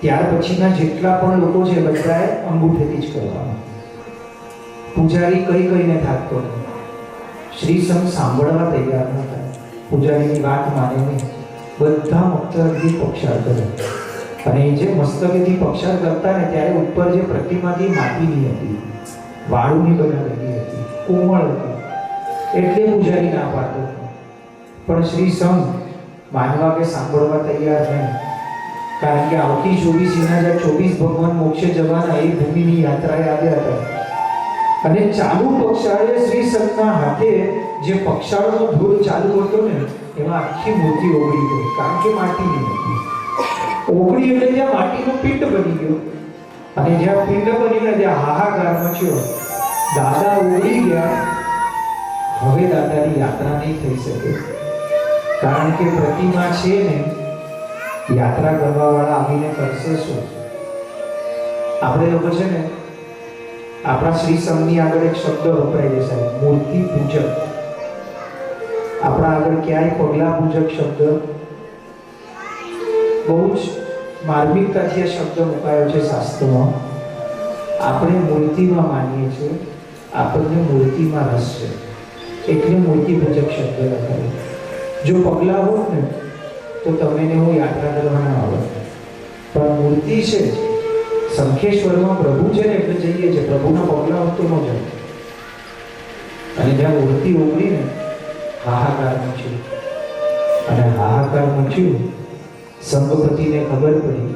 ત્યાર પછીના જેટલા પણ લોકો છે બધાએ અંગૂઠેથી જ કરવાના. પૂજારી કહીને થાકતો નહીં. શ્રી સંઘ સાંભળવા તૈયાર ન થાય, પૂજારીની વાત માને નહીં, બધા મસ્તકેથી પક્ષાળ કરે. અને એ જે મસ્તકેથી પક્ષાળ કરતા ને ત્યારે ઉપર જે પ્રતિમાથી માટીની હતી, વાળુની બનાવેલી હતી, કોમળ હતી એટલે પૂજારી ના પાડતો હતો. પણ શ્રી સંઘ માનવા કે સાંભળવા તૈયાર નહીં, કારણ કે આવતી 24 ભગવાન મોક્ષે જવાના એ ભૂમિની યાત્રાએ આવ્યા હતા. અને ચાલુ પક્ષાળે શ્રી સંતના હાથે જે પક્ષાળનો ધૂળ ચાલુ હતો ને એમાં આખી મૂર્તિ ઓગળી ગઈ, કારણ કે માટીની હતી. ઓગળી એટલે ત્યાં માટીનો પિંડ બની ગયો, અને જ્યાં પિંડ બનીને ત્યાં હાહાકાર મચ્યો. દાદા ઓગળી ગયા. હવે દાદાની યાત્રા નહીં થઈ શકે, કારણ કે પ્રતિમા છે ને યાત્રા કરવા વાળા આવીને કરશે શું? આપણે લોકો છે ને આપણા શ્રી સંઘની આગળ એક શબ્દ વપરાય છે સાહેબ, મૂર્તિ પૂજક. આપણા આગળ ક્યાંય પગલા પૂજક શબ્દ બહુ જ માર્મિકતાથી આ શબ્દ મુકાયો છે શાસ્ત્રમાં. આપણે મૂર્તિમાં માનીએ છીએ, આપણને મૂર્તિમાં રસ છે એટલે મૂર્તિ પૂજક શબ્દ લખાયો. જો પગલા હોત ને તો તમે ને હું યાત્રા કરવા ના આવત, પણ મૂર્તિ છે. શંખેશ્વરમાં પ્રભુ છે ને એટલે જઈએ છે, પ્રભુના પગલા હોત તો ન જાય. અને જ્યાં મૂર્તિ ઓગળી ને હાહાકાર મચ્યું, અને હાહાકાર મચ્યું સંઘપતિને ખબર પડી,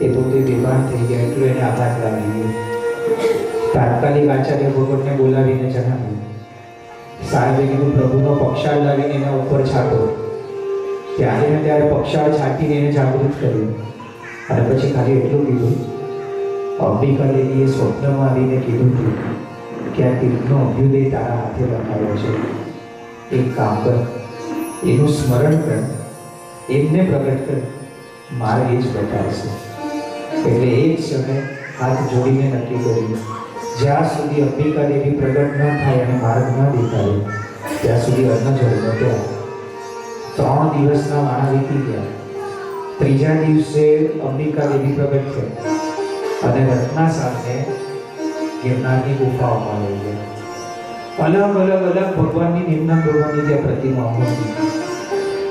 એ પોતે બેભાન થઈ ગયા. એટલું એને આઘાત લાગી ગયો. તાત્કાલિક આચાર્ય ભગવતને બોલાવીને જણાવ્યું. સાહેબે કીધું પ્રભુનો પક્ષાળ લાવીને એના ઉપર છાંટો. ત્યારે ને ત્યારે પક્ષાળ છાંટીને એને જાગૃત કર્યું. અને પછી ખાલી એટલું કીધું, અંબિકા દેવીએ સ્વપ્નમાં આવીને કીધું હતું કે આ તીર્થનો અભ્યુદય તારા હાથે લખાયો છે, એક કામ કર, એનું સ્મરણ કર, એમને પ્રગટ કર, માર્ગ એ જ બતાવશે. એટલે એ જ સમયે હાથ જોડીને નક્કી કર્યું, જ્યાં સુધી અંબિકા દેવી પ્રગટ ન થાય અને માર્ગ ન દેખાય ત્યાં સુધી અન્ન જળ ન ત્યાં. 3 દિવસના વાણા વીતી ગયા. ત્રીજા દિવસે અંબિકા દેવી પ્રગટ થઈ અને રત્ના સાથે ગિરનારની ગુફાઓમાં લઈ ગયા. અલગ ભગવાનની નિમ્ન ભગવાનની જે પ્રતિમાઓ હતી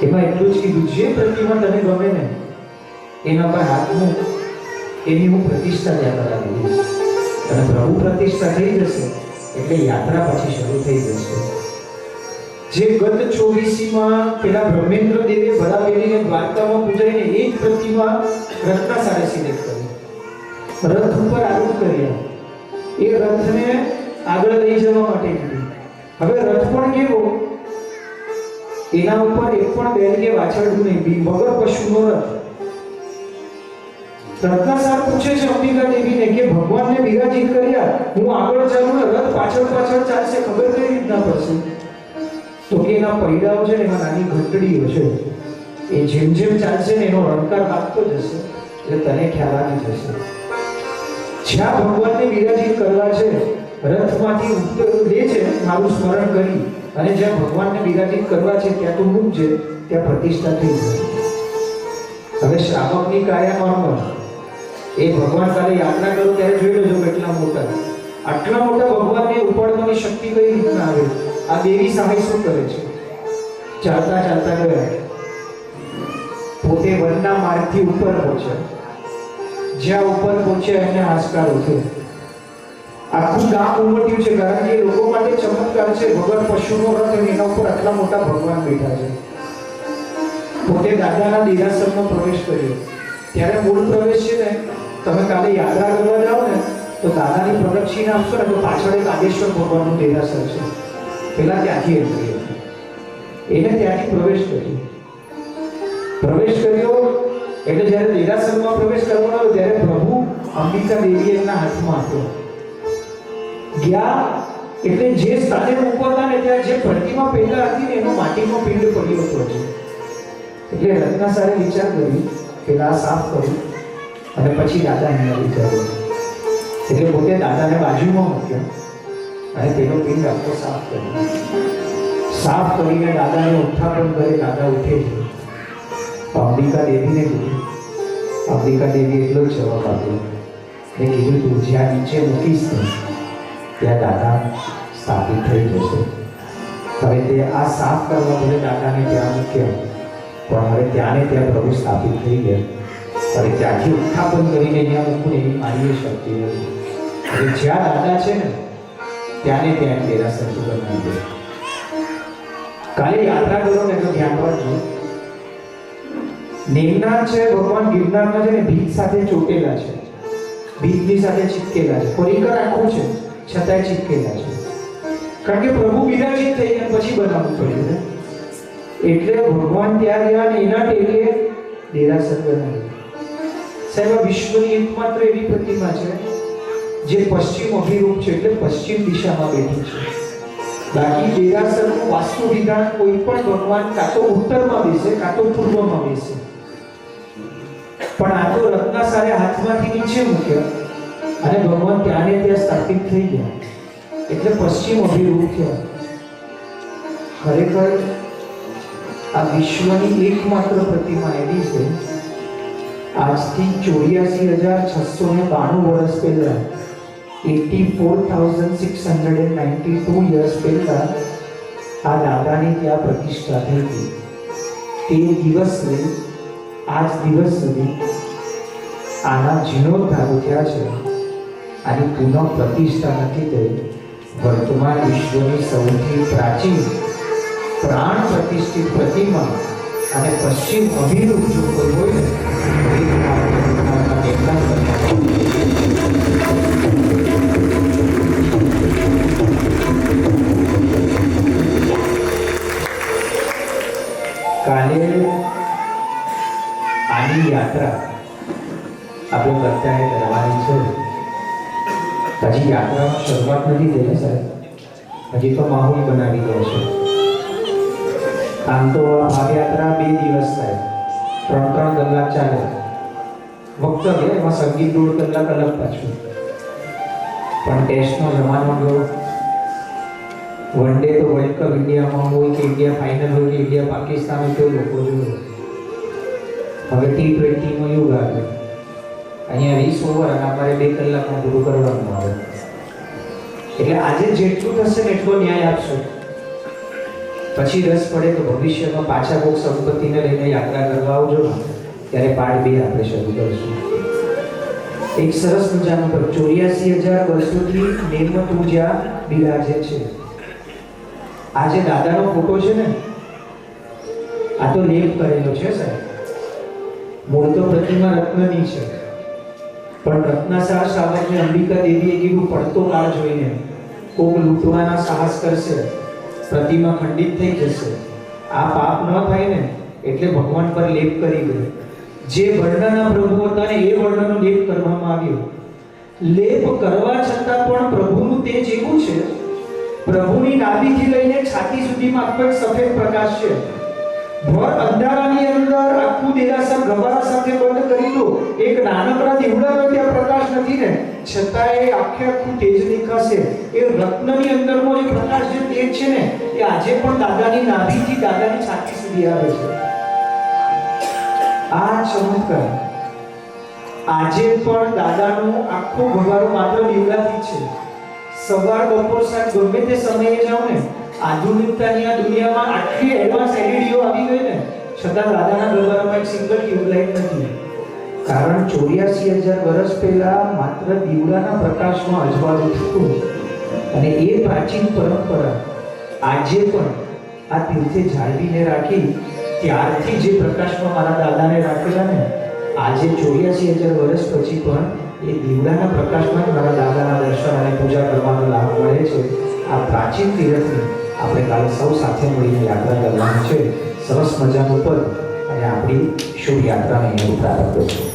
એમાં એટલું જ કીધું, જે પ્રતિમા તને ગમે ને એના પર હાથ મૂક, એની હું પ્રતિષ્ઠા ત્યાં કરાવી દઈશ. અને પ્રભુ પ્રતિષ્ઠા થઈ જશે એટલે યાત્રા પછી શરૂ થઈ જશે. જે ગત 24માં પેલા બ્રહ્મેન્દ્ર દેવે ભરાવેલીને દ્વારકામાં પૂજાઈને એ જ પ્રતિમા રત્નાસારે સિલેક્ટ કરી, રથ ઉપર આરૂઢ કર્યા. એ રથને આગળ લઈ જવા માટે કીધું. હવે રથ પણ કેવો, એના ઉપર એક પણ બેલ કે વાછરડું નહીં, વગર પશુનો રથ. રત્નાસાર પૂછે છે અંબિકા દેવીને કે ભગવાનને વિરાજિત કર્યા, હું આગળ ચાલું ને રથ પાછળ ચાલશે, ખબર કઈ રીતના પડશે? તો કે એના પૈડાઓ છે ને એમાં નાની ઘંટડીઓ છે, એ જેમ ચાલશે ને એનો રણકાર વાગતો જશે એટલે તને ખ્યાલ આવી જશે. જ્યાં ભગવાનને વિરાજિત કરવા છે રથમાંથી ઉત્તર લે છે મારું સ્મરણ કરી, અને જ્યાં ભગવાનને વિરાજિત કરવા છે ત્યાં તું મૂકજે, ત્યાં પ્રતિષ્ઠા થઈ જશે. હવે શ્રાવકની કાયા નોર્મલ, એ ભગવાન કાલે યાત્રા કરો ત્યારે જોઈ લેજો કેટલા મોટા, આટલા મોટા ભગવાનને ઉપાડવાની શક્તિ કઈ રીતના આવે. આ દેવી સહાય શું કરે છે? ચાલતા ગયા, પોતે વનના માર્ગથી ઉપર પહોંચ્યા. જ્યાં ઉપર પહોંચ્યા એને હાશકારો થયો. આખું ગામ ઉમટ્યું છે, કારણ કે એ લોકો માટે ચમત્કાર છે. ભગવાન પશુનો રથ અને એના ઉપર આટલા મોટા ભગવાન બેઠા છે. પોતે દાદાના દેરાસરમાં પ્રવેશ કર્યો. ત્યારે મૂળ પ્રવેશ છે ને, તમે કાલે યાત્રા કરવા જાઓ ને તો દાદાની પ્રદક્ષિણા આપશો ને તો પાછળ એક આદેશ્વર ભગવાનનું દેરાસર છે. પેલા ત્યાંથી એન્ટ્રી હતી, એને ત્યાંથી પ્રવેશ કર્યો. એટલે જ્યારે દેરાસરમાં પ્રવેશ કરવાનો ત્યારે પ્રભુ અંબિકા દેવી એમના હાથમાં હતો. ગયા એટલે જે સ્થાને ઉપરતા ને ત્યાં જે પ્રતિમા પહેલા હતી ને એનો માટીનો પિંડ પડ્યો હતો. એટલે રત્નાસારે વિચાર કર્યો પેલા સાફ કર્યું અને પછી દાદા અહીંયા વિચાર્યું. એટલે પોતે દાદાને બાજુમાં મૂક્યો અને તેનો પિંડ આખો સાફ કર્યો. સાફ કરીને દાદાને ઉત્થાપન કરે. દાદા ઉઠે છે. અંબિકા દેવીને કીધું, અંબિકા દેવી એટલો જ જવાબ આપ્યો કે કીધું તું જ્યાં નીચે મૂકીશ ને ત્યાં દાદા સ્થાપિત થઈ જશે. હવે તે આ સાફ કરવા ભલે દાદાને ત્યાં મૂક્યો, પણ હવે ત્યાં ને ત્યાં પ્રભુ સ્થાપિત થઈ ગયા. હવે ત્યાંથી ઉત્થાપન કરીને ત્યાં મૂકવું એની મારી શક્તિ નથી. હવે જ્યાં દાદા છે ને ત્યાં ને ત્યાં દેરાસર બનાવી દે. કાલે યાત્રા કરો ને તો ધ્યાન રાખજો. નેમનાથ છે ભગવાન ગિરનારમાં છે ને ભીત સાથે ચોટેલા છે, ભીતની સાથે ચીપકેલા છે, પરિકર આખું છે છતાંય ચીપકેલા છે. કારણ કે પ્રભુ વિરાજિત થઈને પછી બનાવવું પડ્યું ને, એટલે ભગવાન ત્યાં ગયા ને એના ટેકે દેરાસર બનાવ્યું. સાહેબ આ વિશ્વની એકમાત્ર એવી પ્રતિમા છે જે પશ્ચિમ અભિમુખ છે, એટલે પશ્ચિમ દિશામાં બેઠી છે. બાકી દેરાસરનું વાસ્તુ વિધાન કોઈ પણ ભગવાન કાં તો ઉત્તરમાં બેસે કાં તો પૂર્વમાં બેસે. પણ આ તો રત્નાસારે હાથમાંથી નીચે મૂક્યા અને ભગવાન ત્યાં ને ત્યાં સ્થાપિત થઈ ગયા, એટલે પશ્ચિમ અભિમુખ થયા. ખરેખર આ વિશ્વની એકમાત્ર પ્રતિમા એવી છે, આજથી 84,692 વર્ષ પહેલા 84,692 years પહેલા આ દાદાની ત્યાં પ્રતિષ્ઠા થઈ હતી. તે દિવસથી આજ દિવસ સુધી આના જીર્ણોદ્ધારો થયા છે. આની પુનઃ પ્રતિષ્ઠા નથી થઈ. વર્તમાન વિશ્વની સૌથી પ્રાચીન પ્રાણ પ્રતિષ્ઠિત પ્રતિમા અને પશ્ચિમ અભિમુખ જો કોઈ હોય ને કાલે આની યાત્રા આપણે બધાએ કરવાની છે. હજી યાત્રામાં શરૂઆત નથી થઈ ને સાહેબ, હજી તો માહોલ બનાવી દો છે. આમ તો આ ભાવયાત્રા 2 દિવસ થાય, 3-3 કલાક ચાલે. વક્તવ્ય એમાં સંગીત 1.5 કલાક અલગ પાછું. પણ ટેસ્ટનો જમાનો ગયો. વન ડે તો વર્લ્ડ કપ ઇન્ડિયામાં હોય કે ઇન્ડિયા ફાઇનલ હોય કે ઇન્ડિયા પાકિસ્તાન હોય તો લોકો જોવે. હવે T20નો યુગ આવ્યો. અહીંયા 20 ઓવર અને અમારે 2 કલાકમાં પૂરું કરવાનું આવે. એટલે આજે જેટલું થશે ને એટલો ન્યાય આપશો. પછી રસ પડે તો ભવિષ્યમાં પાછા કોઈક સંપત્તિને લઈને યાત્રા કરવા આવજો ને, ત્યારે પાર્ટ 2 આપણે શરૂ કરીશું. એક સરસ મજાનું પર 84,000 વર્ષોથી નેમતું જ્યાં બિરાજે છે. આ જે દાદાનો ફોટો છે ને, આ તો લેપ કરેલો છે સાહેબ. મૂળ તો પ્રતિમા રત્નની છે, પણ રત્નાસાર શ્રાવકને અંબિકા દેવીએ કીધું પડતો કાળ જોઈને કોક લૂંટવાના સાહસ કરશે, પ્રતિમા ખંડિત થઈ જશે. આ પાપ ન થાય ને એટલે ભગવાન પર લેપ કરી દે. જે વર્ણના પ્રભુ હતા ને એ વર્ણનો લેપ કરવામાં આવ્યો. લેપ કરવા છતાં પણ પ્રભુનું તેજ એવું છે, પ્રભુની નાભીથી લઈને છાતી સુધીમાં આખો એક સફેદ પ્રકાશ છે. ભર અંધારાની અંદર આખું દેરાસર ગવારા સાથે બંધ કરી દો, એક નાનકડા દીવડાનો ત્યાં પ્રકાશ નથી ને, છતાં એ આખું તેજ દેખાશે. એ રત્નની અંદરનો જે પ્રકાશ જે તેજ છે ને, એ આજે પણ દાદાની નાભીથી દાદાની છાતી સુધી આવે છે. આ ચમત્કાર આજે પણ દાદાનો આખો ગવારો માત્ર દીવડાથી છે. સવાર બપોર સાંજ ગમે તે સમયે જાઓ ને, આધુનિકતાની આ દુનિયામાં આટલી એડવાન્સ એલઈડીઓ આવી ગઈ ને, છતાં દાદાના ગરબામાં એક સિંગલ ટ્યુબલાઇટ નથી. કારણ 84,000 વર્ષ પહેલા માત્ર દીવડાના પ્રકાશમાં અજવાળું થતું. અને એ પ્રાચીન પરંપરા આજે પણ આ તીર્થે જાળવીને રાખી. ત્યારથી જે પ્રકાશમાં મારા દાદાને રાખેલા ને, આજે 84,000 વર્ષ પછી પણ એ દીવડાના પ્રકાશમાં મારા દાદાના દર્શન અને પૂજા કરવાનો લાભ મળે છે. આ પ્રાચીન તીર્થની આપણે કાલે સૌ સાથે મળીને યાત્રા કરવાની છે. સરસ મજાનું પદ અને આપણી શુભ યાત્રાને અહીંયા પ્રારંભ કરીશું.